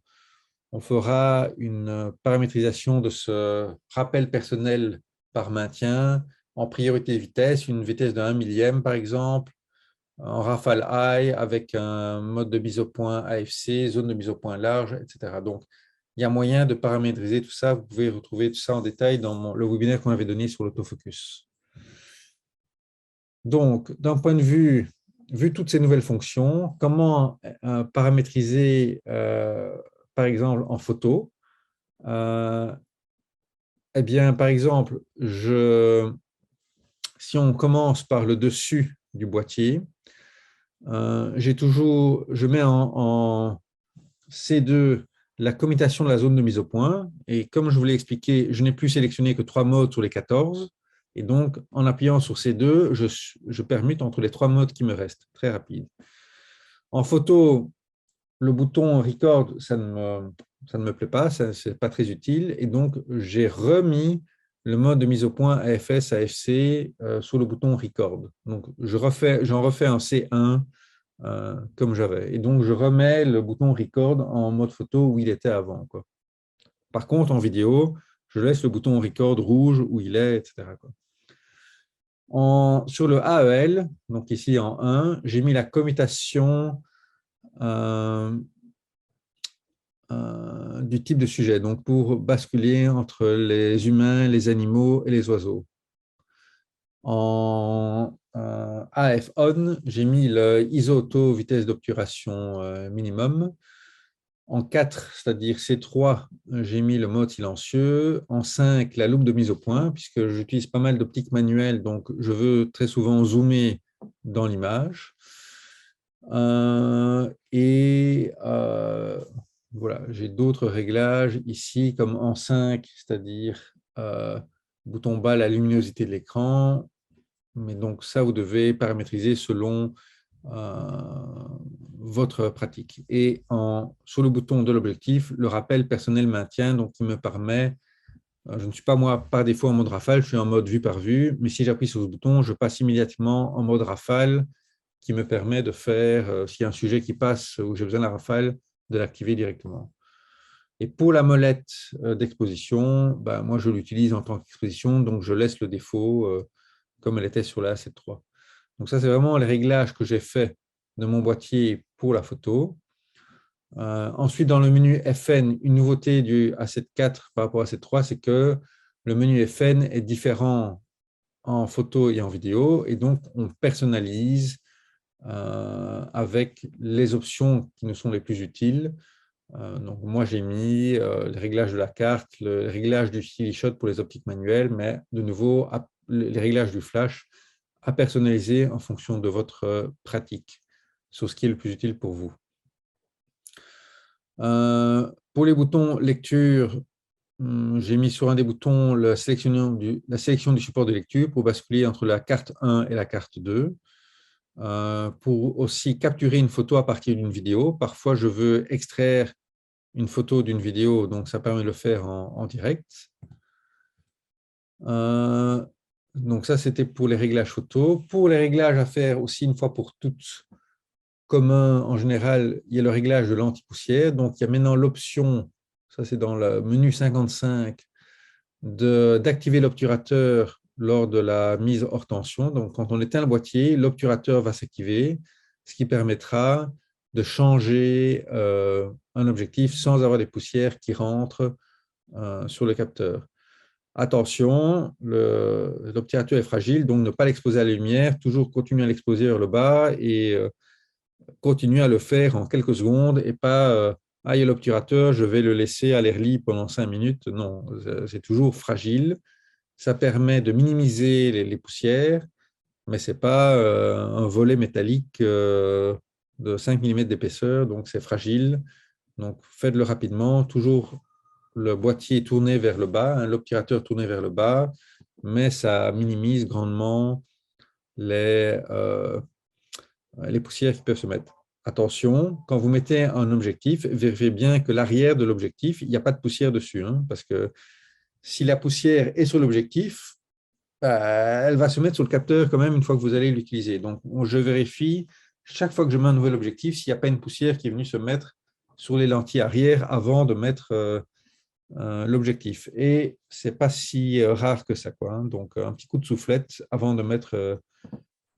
fera une paramétrisation de ce rappel personnel par maintien en priorité vitesse, une vitesse de 1 millième par exemple, en rafale high avec un mode de mise au point AFC, zone de mise au point large, etc. Donc, il y a moyen de paramétriser tout ça. Vous pouvez retrouver tout ça en détail dans le webinaire qu'on avait donné sur l'autofocus. Donc, d'un point de vue, vu toutes ces nouvelles fonctions, comment paramétriser, par exemple, en photo? Eh bien, par exemple, si on commence par le dessus du boîtier, je mets en C2 la commutation de la zone de mise au point. Et comme je vous l'ai expliqué, je n'ai plus sélectionné que 3 modes sur les 14. Et donc, en appuyant sur C2, je permute entre les 3 modes qui me restent. Très rapide. En photo, le bouton Record, ça ne me plaît pas, ce n'est pas très utile. Et donc, j'ai remis le mode de mise au point AFS, AFC sur le bouton Record. Donc, j'en refais un C1 comme j'avais. Et donc, je remets le bouton Record en mode photo où il était avant, quoi. Par contre, en vidéo, je laisse le bouton Record rouge où il est, etc., quoi. Sur le AEL, donc ici en 1, j'ai mis la commutation du type de sujet, donc pour basculer entre les humains, les animaux et les oiseaux. En AF on, j'ai mis le ISO-auto vitesse d'obturation minimum. En 4, c'est-à-dire C3, j'ai mis le mode silencieux. En 5, la loupe de mise au point, puisque j'utilise pas mal d'optiques manuelles, donc je veux très souvent zoomer dans l'image. Voilà, j'ai d'autres réglages ici, comme en 5, c'est-à-dire bouton bas, la luminosité de l'écran. Mais donc ça, vous devez paramétriser selon votre pratique. Et sur le bouton de l'objectif, le rappel personnel maintien, donc qui me permet, je ne suis pas moi par défaut en mode rafale, je suis en mode vue par vue, mais si j'appuie sur ce bouton, je passe immédiatement en mode rafale qui me permet de faire, s'il y a un sujet qui passe où j'ai besoin de la rafale, de l'activer directement. Et pour la molette d'exposition, ben, moi je l'utilise en tant qu'exposition, donc je laisse le défaut comme elle était sur la A7 III. Donc ça, c'est vraiment les réglages que j'ai faits de mon boîtier pour la photo. Ensuite, dans le menu FN, une nouveauté du A7 IV par rapport à A7 III, c'est que le menu FN est différent en photo et en vidéo, et donc on personnalise avec les options qui nous sont les plus utiles. Donc moi, j'ai mis les réglages de la carte, le réglage du styli shot pour les optiques manuelles, mais de nouveau, les réglages du flash à personnaliser en fonction de votre pratique, sur ce qui est le plus utile pour vous. Pour les boutons lecture, j'ai mis sur un des boutons la sélection du support de lecture pour basculer entre la carte 1 et la carte 2. Pour aussi capturer une photo à partir d'une vidéo. Parfois, je veux extraire une photo d'une vidéo, donc ça permet de le faire en direct. Donc ça, c'était pour les réglages photo. Pour les réglages à faire aussi une fois pour toutes, commun en général, il y a le réglage de l'anti-poussière. Donc, il y a maintenant l'option, ça c'est dans le menu 55, d'activer l'obturateur lors de la mise hors tension. Donc, quand on éteint le boîtier, l'obturateur va s'activer, ce qui permettra de changer un objectif sans avoir des poussières qui rentrent sur le capteur. Attention, l'obturateur est fragile, donc ne pas l'exposer à la lumière, toujours continuer à l'exposer vers le bas et continuer à le faire en quelques secondes et pas ah, il y a l'obturateur, je vais le laisser à l'air libre pendant 5 minutes. Non, c'est toujours fragile. Ça permet de minimiser les poussières, mais ce n'est pas un volet métallique de 5 mm d'épaisseur, donc c'est fragile. Donc faites-le rapidement, toujours le boîtier tourné vers le bas, hein, l'obturateur tourné vers le bas, mais ça minimise grandement les poussières qui peuvent se mettre. Attention, quand vous mettez un objectif, vérifiez bien que l'arrière de l'objectif, il n'y a pas de poussière dessus, hein, parce que si la poussière est sur l'objectif, elle va se mettre sur le capteur quand même une fois que vous allez l'utiliser. Donc, je vérifie chaque fois que je mets un nouvel objectif s'il n'y a pas une poussière qui est venue se mettre sur les lentilles arrière avant de mettre l'objectif. Et ce n'est pas si rare que ça, quoi, hein. Donc, un petit coup de soufflette avant de mettre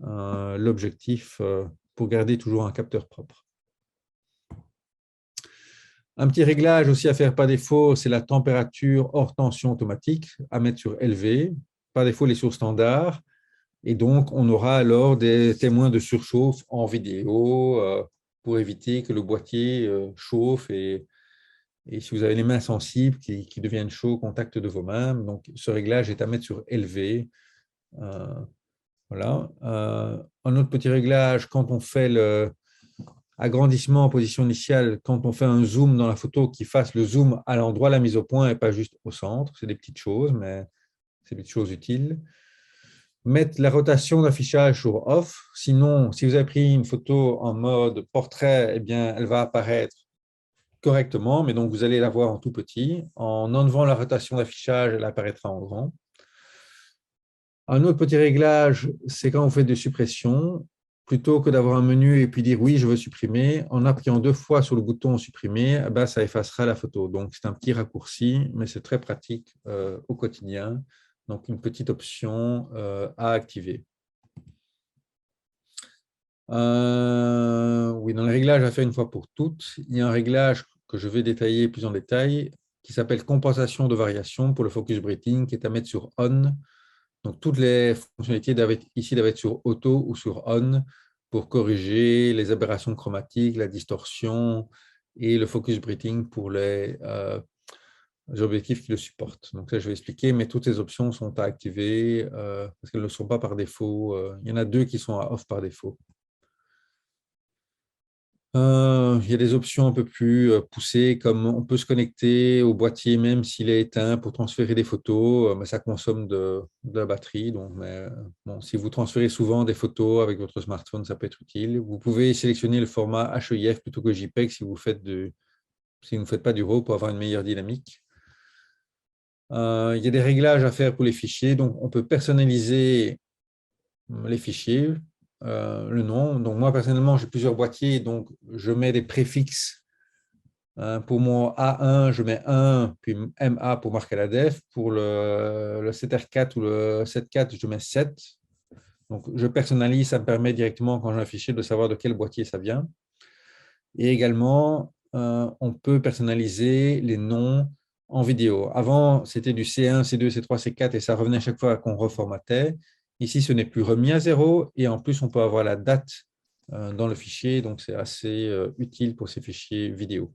l'objectif pour garder toujours un capteur propre. Un petit réglage aussi à faire par défaut, c'est la température hors tension automatique à mettre sur élevé. Par défaut, elle est sur standard. Et donc, on aura alors des témoins de surchauffe en vidéo pour éviter que le boîtier chauffe et si vous avez les mains sensibles qui deviennent chauds au contact de vos mains. Donc, ce réglage est à mettre sur élevé. Voilà. Un autre petit réglage, quand on fait l'agrandissement en position initiale, quand on fait un zoom dans la photo, qui fasse le zoom à l'endroit de la mise au point et pas juste au centre. C'est des petites choses, mais c'est des petites choses utiles. Mettre la rotation d'affichage sur off. Sinon, si vous avez pris une photo en mode portrait, eh bien, elle va apparaître correctement, mais donc vous allez la voir en tout petit. En enlevant la rotation d'affichage, elle apparaîtra en grand. Un autre petit réglage, c'est quand on fait des suppressions, plutôt que d'avoir un menu et puis dire oui, je veux supprimer, en appuyant 2 fois sur le bouton supprimer, eh ben, ça effacera la photo. Donc, c'est un petit raccourci, mais c'est très pratique au quotidien. Donc, une petite option à activer. Oui, dans les réglages à faire une fois pour toutes, il y a un réglage que je vais détailler plus en détail qui s'appelle compensation de variation pour le focus breathing, qui est à mettre sur on. Donc, toutes les fonctionnalités ici doivent être sur auto ou sur on pour corriger les aberrations chromatiques, la distorsion et le focus breathing pour les objectifs qui le supportent. Donc, ça, je vais expliquer, mais toutes ces options sont à activer parce qu'elles ne le sont pas par défaut. Il y en a 2 qui sont à off par défaut. Il y a des options un peu plus poussées, comme on peut se connecter au boîtier même s'il est éteint pour transférer des photos, mais ça consomme de la batterie. Donc, bon, si vous transférez souvent des photos avec votre smartphone, ça peut être utile. Vous pouvez sélectionner le format HEIF plutôt que JPEG si vous ne faites pas du RAW pour avoir une meilleure dynamique. Il y a des réglages à faire pour les fichiers. Donc, on peut personnaliser les fichiers. Le nom. Donc, moi, personnellement, j'ai plusieurs boîtiers, donc je mets des préfixes. Pour mon A1, je mets 1, puis MA pour marquer la def. Pour le 7R4 ou le 7.4, je mets 7. Donc, je personnalise, ça me permet directement, quand j'ai un fichier, de savoir de quel boîtier ça vient. Et également, on peut personnaliser les noms en vidéo. Avant, c'était du C1, C2, C3, C4 et ça revenait à chaque fois qu'on reformatait. Ici, ce n'est plus remis à 0 et en plus, on peut avoir la date dans le fichier, donc c'est assez utile pour ces fichiers vidéo.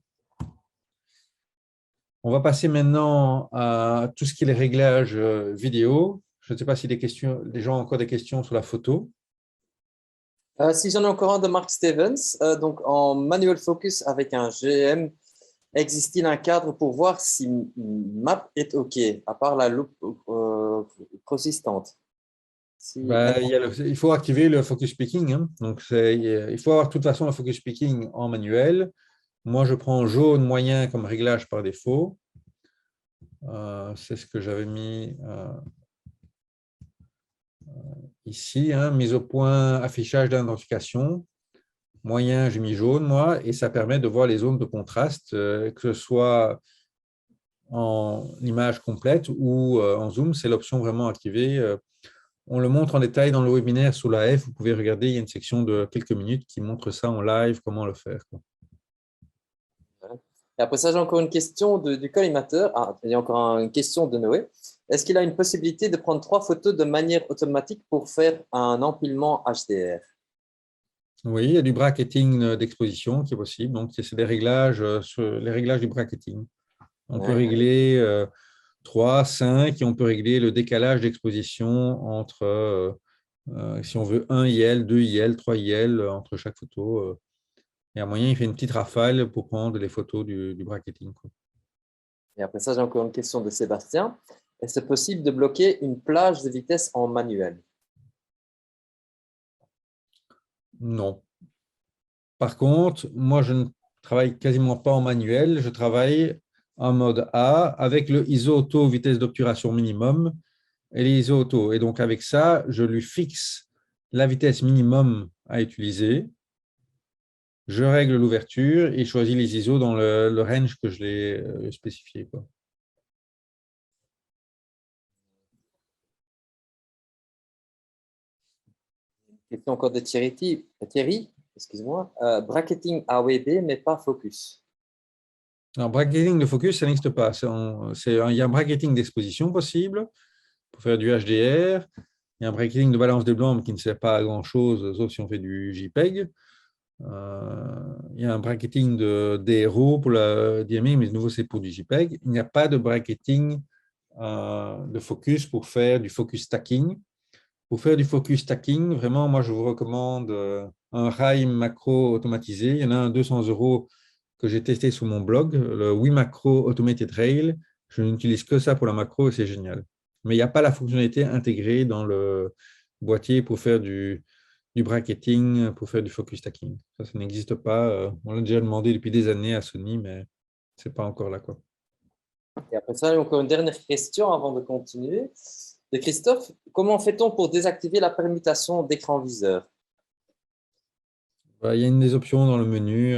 On va passer maintenant à tout ce qui est les réglages vidéo. Je ne sais pas si les gens ont encore des questions sur la photo. Si j'en ai encore un de Mark Stevens, donc en manual focus avec un GM, existe-t-il un cadre pour voir si map est OK, à part la loupe consistante? Si, Ben, il faut activer le focus picking, hein. Donc, il faut avoir de toute façon le focus picking en manuel. Moi, je prends jaune moyen comme réglage par défaut. C'est ce que j'avais mis ici, hein, mise au point, affichage d'identification. Moyen, j'ai mis jaune, moi, et ça permet de voir les zones de contraste, que ce soit en image complète ou en zoom. C'est l'option vraiment activée. On le montre en détail dans le webinaire sous la F. Vous pouvez regarder, il y a une section de quelques minutes qui montre ça en live, comment le faire, quoi. Et après ça, j'ai encore une question du collimateur. Ah, il y a encore une question de Noé. Est-ce qu'il a une possibilité de prendre 3 photos de manière automatique pour faire un empilement HDR? Oui, il y a du bracketing d'exposition qui est possible. Donc, c'est des réglages, les réglages du bracketing. On peut Ouais. régler 3, 5 et on peut régler le décalage d'exposition entre, si on veut, 1 IL, 2 IL, 3 IL entre chaque photo. Il y a moyen, il fait une petite rafale pour prendre les photos du bracketing, quoi. Et après ça, j'ai encore une question de Sébastien. Est-ce possible de bloquer une plage de vitesse en manuel? Non. Par contre, moi, je ne travaille quasiment pas en manuel. Je travaille en mode A avec le ISO auto vitesse d'obturation minimum et les ISO auto. Et donc, avec ça, je lui fixe la vitesse minimum à utiliser. Je règle l'ouverture et je choisis les ISO dans le range que je l'ai spécifié, quoi. Question encore de Thierry. Thierry, excuse-moi. Bracketing AWB, mais pas focus. Alors, bracketing de focus, ça n'existe pas. Il y a un bracketing d'exposition possible pour faire du HDR. Il y a un bracketing de balance de blanc qui ne sert pas à grand-chose, sauf si on fait du JPEG. Il y a un bracketing de DRO pour la DMI, mais de nouveau, c'est pour du JPEG. Il n'y a pas de bracketing de focus pour faire du focus stacking. Pour faire du focus stacking, vraiment, moi, je vous recommande un RAI macro automatisé. Il y en a un 200 € que j'ai testé sur mon blog, le WiMacro Automated Rail. Je n'utilise que ça pour la macro et c'est génial. Mais il n'y a pas la fonctionnalité intégrée dans le boîtier pour faire du bracketing, pour faire du focus stacking. Ça n'existe pas. On l'a déjà demandé depuis des années à Sony, mais ce n'est pas encore là, quoi. Et après ça, encore une dernière question avant de continuer. De Christophe, comment fait-on pour désactiver la permutation d'écran viseur? Il y a une des options dans le menu.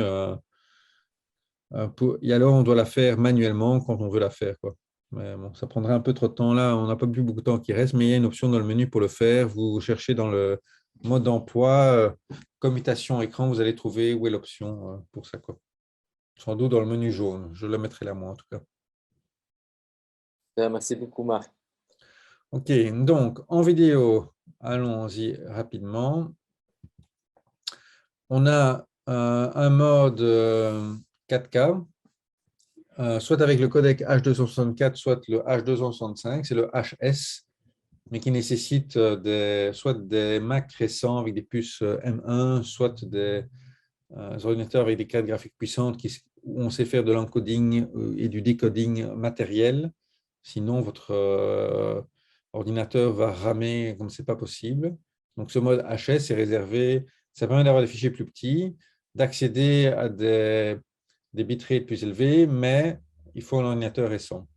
Et alors, on doit la faire manuellement quand on veut la faire, quoi. Mais bon, ça prendrait un peu trop de temps là. On n'a pas plus beaucoup de temps qui reste, mais il y a une option dans le menu pour le faire. Vous cherchez dans le mode d'emploi, commutation écran, vous allez trouver où est l'option pour ça, quoi. Sans doute dans le menu jaune. Je le mettrai là, moi, en tout cas. Merci beaucoup, Marc. OK, donc en vidéo, allons-y rapidement. On a un mode 4K, soit avec le codec H264, soit le H265, c'est le HS, mais qui nécessite soit des Mac récents avec des puces M1, soit des ordinateurs avec des cartes graphiques puissantes où on sait faire de l'encoding et du decoding matériel. Sinon, votre ordinateur va ramer comme ce n'est pas possible. Donc, ce mode HS est réservé, ça permet d'avoir des fichiers plus petits, d'accéder à des bitrates plus élevés, mais il faut un ordinateur récent.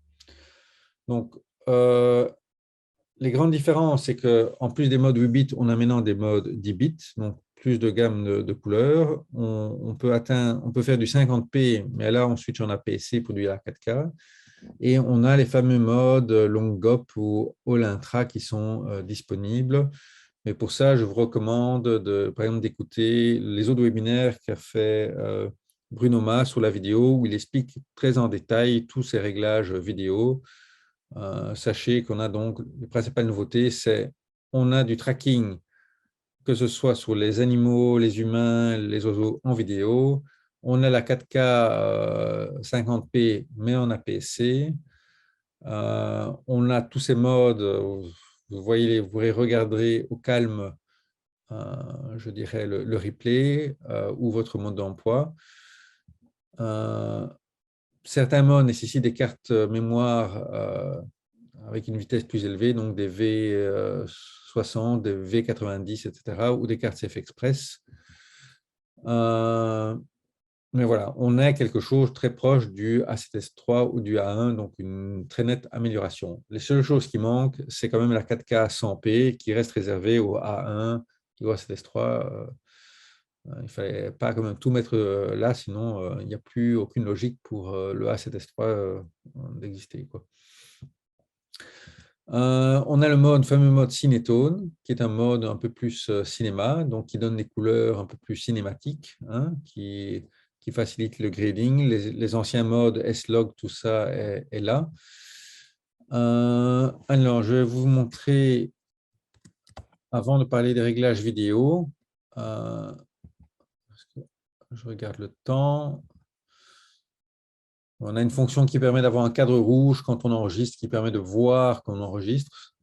Donc, les grandes différences, c'est qu'en plus des modes 8 bits, on a maintenant des modes 10 bits, donc plus de gamme de couleurs. On peut faire du 50p, mais là, on switch en APS-C pour du 4K. Et on a les fameux modes Long GOP ou All Intra qui sont disponibles. Mais pour ça, je vous recommande, par exemple, d'écouter les autres webinaires qu'a fait Bruno Mas sur la vidéo, où il explique très en détail tous ces réglages vidéo. Sachez qu'on a donc, les principales nouveautés, c'est on a du tracking, que ce soit sur les animaux, les humains, les oiseaux en vidéo. On a la 4K 50p, mais en APS-C. On a tous ces modes vous voyez, vous regarderez au calme, je dirais, le replay ou votre mode d'emploi. Certains modes nécessitent des cartes mémoire avec une vitesse plus élevée, donc des V60, des V90, etc., ou des cartes CF Express. Mais voilà, on a quelque chose très proche du A7S3 ou du A1, donc une très nette amélioration. Les seules choses qui manquent, c'est quand même la 4K 100p qui reste réservée au A1 et au A7S3. Il ne fallait pas quand même tout mettre là, sinon il n'y a plus aucune logique pour le A7S3 d'exister, quoi. On a le fameux mode Cinétone, qui est un mode un peu plus cinéma, donc qui donne des couleurs un peu plus cinématiques, hein, qui facilite le grading. Les anciens modes S-Log, tout ça est là. Alors, je vais vous montrer, avant de parler des réglages vidéo, je regarde le temps. On a une fonction qui permet d'avoir un cadre rouge quand on enregistre, qui permet de voir qu'on enregistre.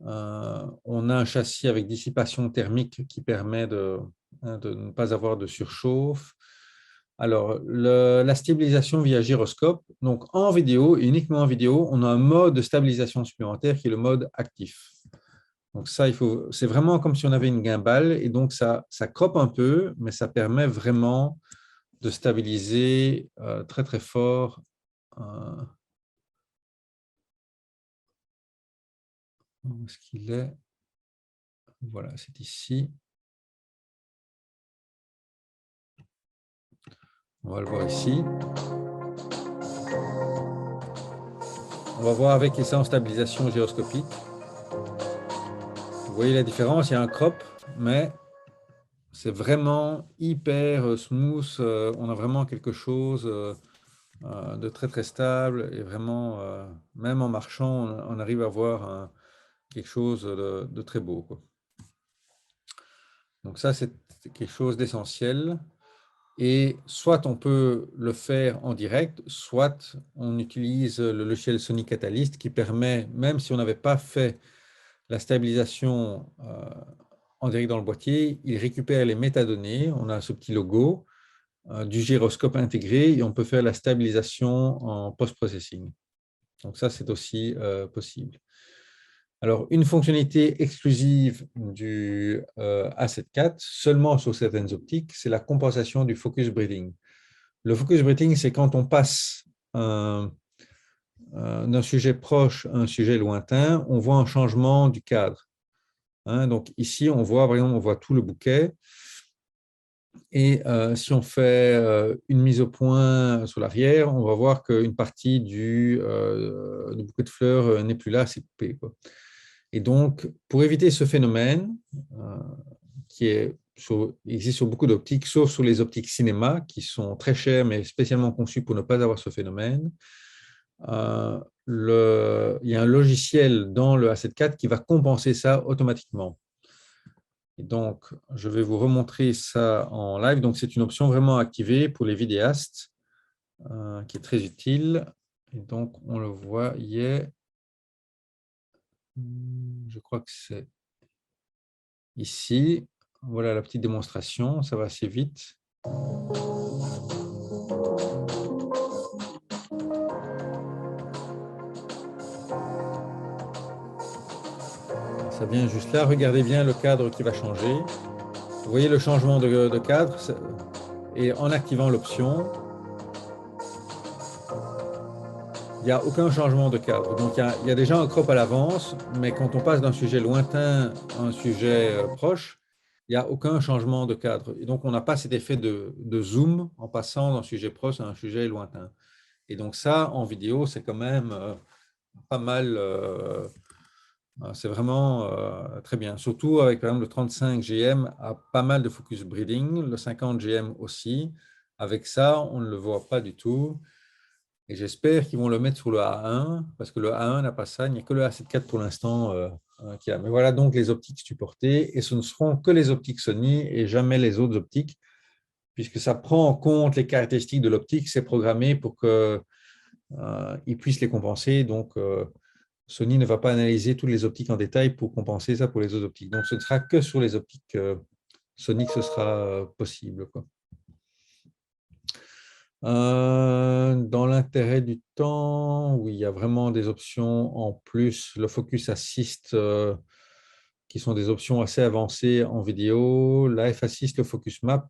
On a un châssis avec dissipation thermique qui permet de ne pas avoir de surchauffe. Alors, la stabilisation via gyroscope, donc en vidéo, et uniquement en vidéo, on a un mode de stabilisation supplémentaire qui est le mode actif. Donc ça, c'est vraiment comme si on avait une gimbal, et donc ça croppe un peu, mais ça permet vraiment de stabiliser très très fort. Où est-ce qu'il est? Voilà, c'est ici. On va le voir ici. On va voir avec et sans stabilisation gyroscopique. Vous voyez la différence, il y a un crop, mais c'est vraiment hyper smooth. On a vraiment quelque chose de très très stable et vraiment, même en marchant, on arrive à voir quelque chose de très beau, quoi. Donc ça, c'est quelque chose d'essentiel. Et soit on peut le faire en direct, soit on utilise le logiciel Sony Catalyst qui permet, même si on n'avait pas fait la stabilisation en direct dans le boîtier, il récupère les métadonnées, on a ce petit logo du gyroscope intégré et on peut faire la stabilisation en post-processing. Donc ça, c'est aussi possible. Alors, une fonctionnalité exclusive du A7 IV, seulement sur certaines optiques, c'est la compensation du focus breathing. Le focus breathing, c'est quand on passe d'un sujet proche à un sujet lointain, on voit un changement du cadre. Hein, donc ici, on voit, par exemple, on voit tout le bouquet. Et si on fait une mise au point sur l'arrière, on va voir qu'une partie du bouquet de fleurs n'est plus là, c'est coupé, quoi. Et donc, pour éviter ce phénomène, qui existe sur beaucoup d'optiques, sauf sur les optiques cinéma, qui sont très chères, mais spécialement conçues pour ne pas avoir ce phénomène, il y a un logiciel dans le A7 IV qui va compenser ça automatiquement. Et donc, je vais vous remontrer ça en live. Donc, c'est une option vraiment activée pour les vidéastes, qui est très utile. Et donc, on le voit, je crois que c'est ici. Voilà la petite démonstration, ça va assez vite. Ça vient juste là. Regardez bien le cadre qui va changer. Vous voyez le changement de cadre. Et en activant l'option, il n'y a aucun changement de cadre. Donc, il y a déjà un crop à l'avance, mais quand on passe d'un sujet lointain à un sujet proche, il n'y a aucun changement de cadre. Et donc, on n'a pas cet effet de zoom en passant d'un sujet proche à un sujet lointain. Et donc, ça, en vidéo, c'est quand même pas mal. C'est vraiment très bien. Surtout avec, par exemple, le 35 GM a pas mal de focus breathing, le 50 GM aussi. Avec ça, on ne le voit pas du tout. Et j'espère qu'ils vont le mettre sur le A1, parce que le A1 n'a pas ça, il n'y a que le A7 IV pour l'instant qui a. Mais voilà donc les optiques supportées, et ce ne seront que les optiques Sony et jamais les autres optiques, puisque ça prend en compte les caractéristiques de l'optique, c'est programmé pour qu'ils puissent les compenser. Donc, Sony ne va pas analyser toutes les optiques en détail pour compenser ça pour les autres optiques. Donc, ce ne sera que sur les optiques Sony que ce sera possible, quoi. Dans l'intérêt du temps, oui, il y a vraiment des options en plus. Le Focus Assist, qui sont des options assez avancées en vidéo. La F-Assist, le Focus Map.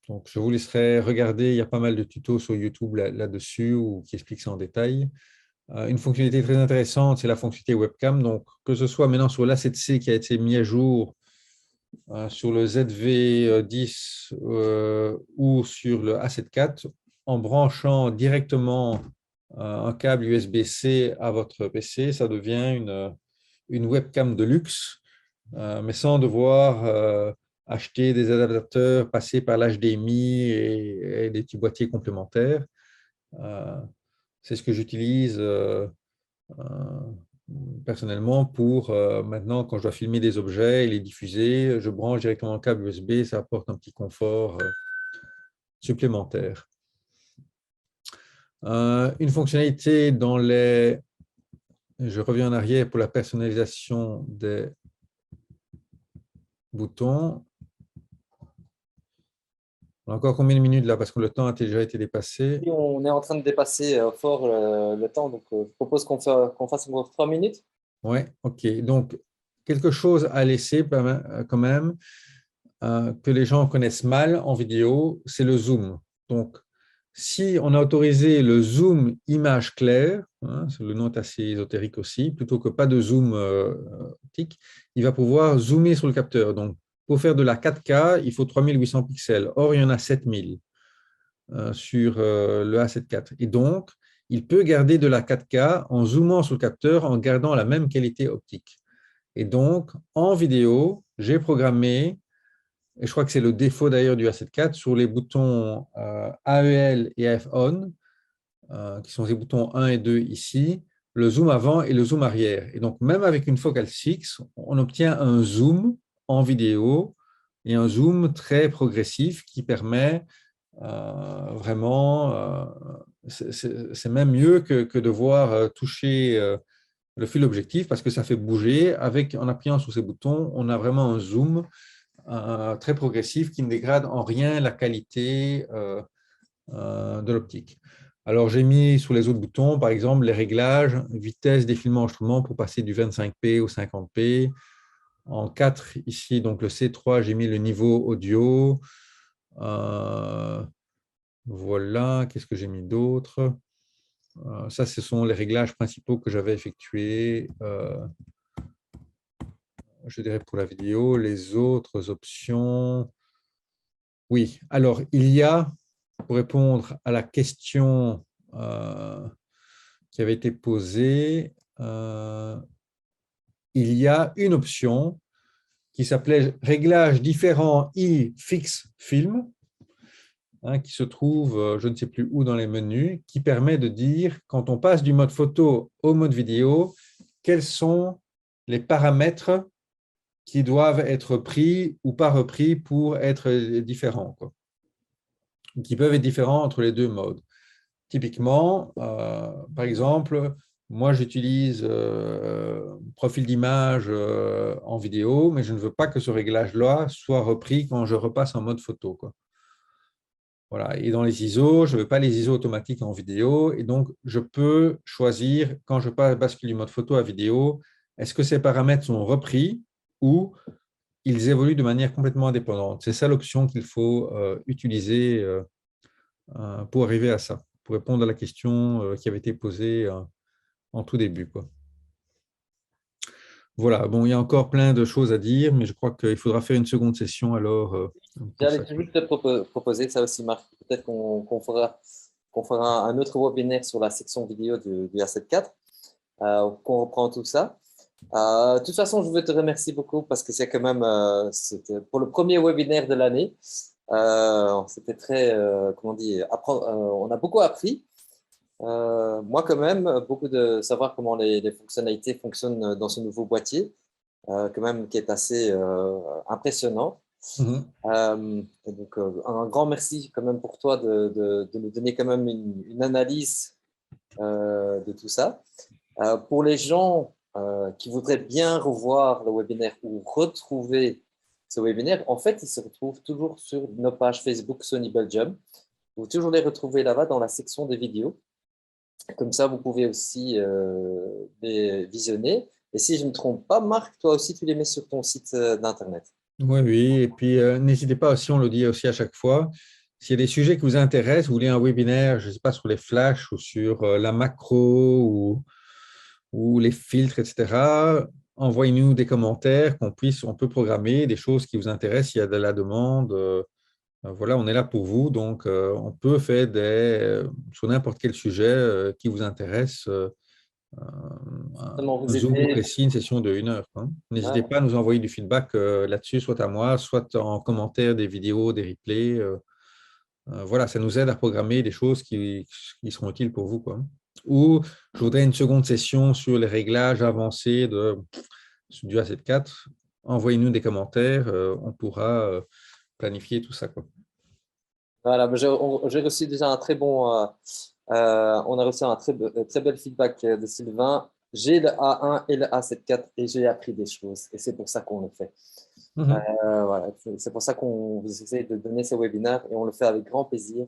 Donc, je vous laisserai regarder. Il y a pas mal de tutos sur YouTube là-dessus qui expliquent ça en détail. Une fonctionnalité très intéressante, c'est la fonctionnalité webcam. Donc, que ce soit maintenant sur l'A7C qui a été mis à jour, sur le ZV10 ou sur le A7 IV, en branchant directement un câble USB-C à votre PC, ça devient une webcam de luxe, mais sans devoir acheter des adaptateurs, passer par l'HDMI et des petits boîtiers complémentaires. C'est ce que j'utilise personnellement pour maintenant, quand je dois filmer des objets et les diffuser, je branche directement un câble USB, ça apporte un petit confort supplémentaire. Une fonctionnalité dans les... Je reviens en arrière pour la personnalisation des boutons. On a encore combien de minutes là? Parce que le temps a déjà été dépassé. On est en train de dépasser fort le temps, donc je propose qu'on fasse encore 3 minutes. Oui, ok. Donc, quelque chose à laisser quand même, que les gens connaissent mal en vidéo, c'est le zoom. Donc, si on a autorisé le zoom image claire, hein, le nom est assez ésotérique aussi, plutôt que pas de zoom optique, il va pouvoir zoomer sur le capteur. Donc, pour faire de la 4K, il faut 3800 pixels. Or, il y en a 7000 sur le A7 IV. Et donc, il peut garder de la 4K en zoomant sur le capteur, en gardant la même qualité optique. Et donc, en vidéo, j'ai programmé, et je crois que c'est le défaut d'ailleurs du A7 IV, sur les boutons AEL et AF-ON, qui sont les boutons 1 et 2 ici, le zoom avant et le zoom arrière. Et donc, même avec une focale fixe, on obtient un zoom en vidéo et un zoom très progressif qui permet vraiment, c'est même mieux que devoir toucher le fil objectif parce que ça fait bouger. En appuyant sur ces boutons, on a vraiment un zoom très progressif qui ne dégrade en rien la qualité de l'optique. Alors, j'ai mis sur les autres boutons, par exemple, les réglages, vitesse, défilement, enregistrement pour passer du 25p au 50p. En 4, ici, donc le C3, j'ai mis le niveau audio. Voilà, qu'est-ce que j'ai mis d'autre? Ça, ce sont les réglages principaux que j'avais effectués, je dirais, pour la vidéo. Les autres options, oui. Alors, il y a, pour répondre à la question qui avait été posée, il y a une option qui s'appelait Réglages différents iFix Film, qui se trouve, je ne sais plus où dans les menus, qui permet de dire, quand on passe du mode photo au mode vidéo, quels sont les paramètres qui doivent être pris ou pas repris pour être différents, quoi. Qui peuvent être différents entre les deux modes. Typiquement, par exemple, moi j'utilise profil d'image en vidéo, mais je ne veux pas que ce réglage-là soit repris quand je repasse en mode photo, quoi. Voilà. Et dans les ISO, je ne veux pas les ISO automatiques en vidéo. Et donc, je peux choisir, quand je bascule du mode photo à vidéo, est-ce que ces paramètres sont repris ou ils évoluent de manière complètement indépendante. C'est ça l'option qu'il faut utiliser pour arriver à ça, pour répondre à la question qui avait été posée en tout début, quoi. Voilà, bon, il y a encore plein de choses à dire, mais je crois qu'il faudra faire une seconde session alors. J'allais juste te proposer ça aussi, Marc. Peut-être qu'on fera un autre webinaire sur la section vidéo du A7 IV, qu'on reprend tout ça. De toute façon, je veux te remercier beaucoup parce que c'est quand même c'était pour le premier webinaire de l'année. C'était très, comment dire, on a beaucoup appris. Moi, quand même, beaucoup de savoir comment les fonctionnalités fonctionnent dans ce nouveau boîtier, quand même, qui est assez impressionnant. Et donc, un grand merci quand même pour toi de nous donner quand même une analyse de tout ça. Pour les gens qui voudraient bien revoir le webinaire ou retrouver ce webinaire, en fait, ils se retrouvent toujours sur nos pages Facebook Sony Belgium. Vous pouvez toujours les retrouver là-bas dans la section des vidéos. Comme ça, vous pouvez aussi les visionner. Et si je ne me trompe pas, Marc, toi aussi, tu les mets sur ton site d'Internet. Oui, oui. Et puis, n'hésitez pas aussi, on le dit aussi à chaque fois, s'il y a des sujets qui vous intéressent, vous voulez un webinaire, je ne sais pas, sur les flashs ou sur la macro ou les filtres, etc., envoyez-nous des commentaires on peut programmer des choses qui vous intéressent, il y a de la demande. Voilà, on est là pour vous, donc on peut faire sur n'importe quel sujet qui vous intéresse, Vraiment un vous Zoom aider. précis, une session de 1 heure, hein. N'hésitez Ouais. pas à nous envoyer du feedback là-dessus, soit à moi, soit en commentaire des vidéos, des replays. Voilà, ça nous aide à programmer des choses qui seront utiles pour vous, quoi. Ou je voudrais une seconde session sur les réglages avancés du A74. Envoyez-nous des commentaires, on pourra planifier tout ça, quoi. Voilà, mais j'ai reçu déjà un très bon. On a reçu un très bel feedback de Sylvain. J'ai le A1 et le A74 et j'ai appris des choses. Et c'est pour ça qu'on le fait. Mhm. Voilà, c'est pour ça qu'on vous essaie de donner ces webinaires et on le fait avec grand plaisir.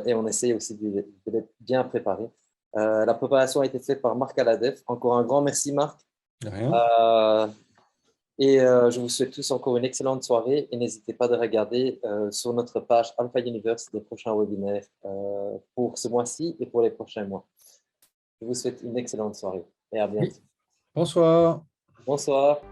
Et on essaye aussi de les bien préparer. La préparation a été faite par Marc Aladef. Encore un grand merci, Marc. De rien. Euh, Et je vous souhaite tous encore une excellente soirée et n'hésitez pas de regarder sur notre page Alpha Universe les prochains webinaires pour ce mois-ci et pour les prochains mois. Je vous souhaite une excellente soirée et à Oui. bientôt. Bonsoir. Bonsoir.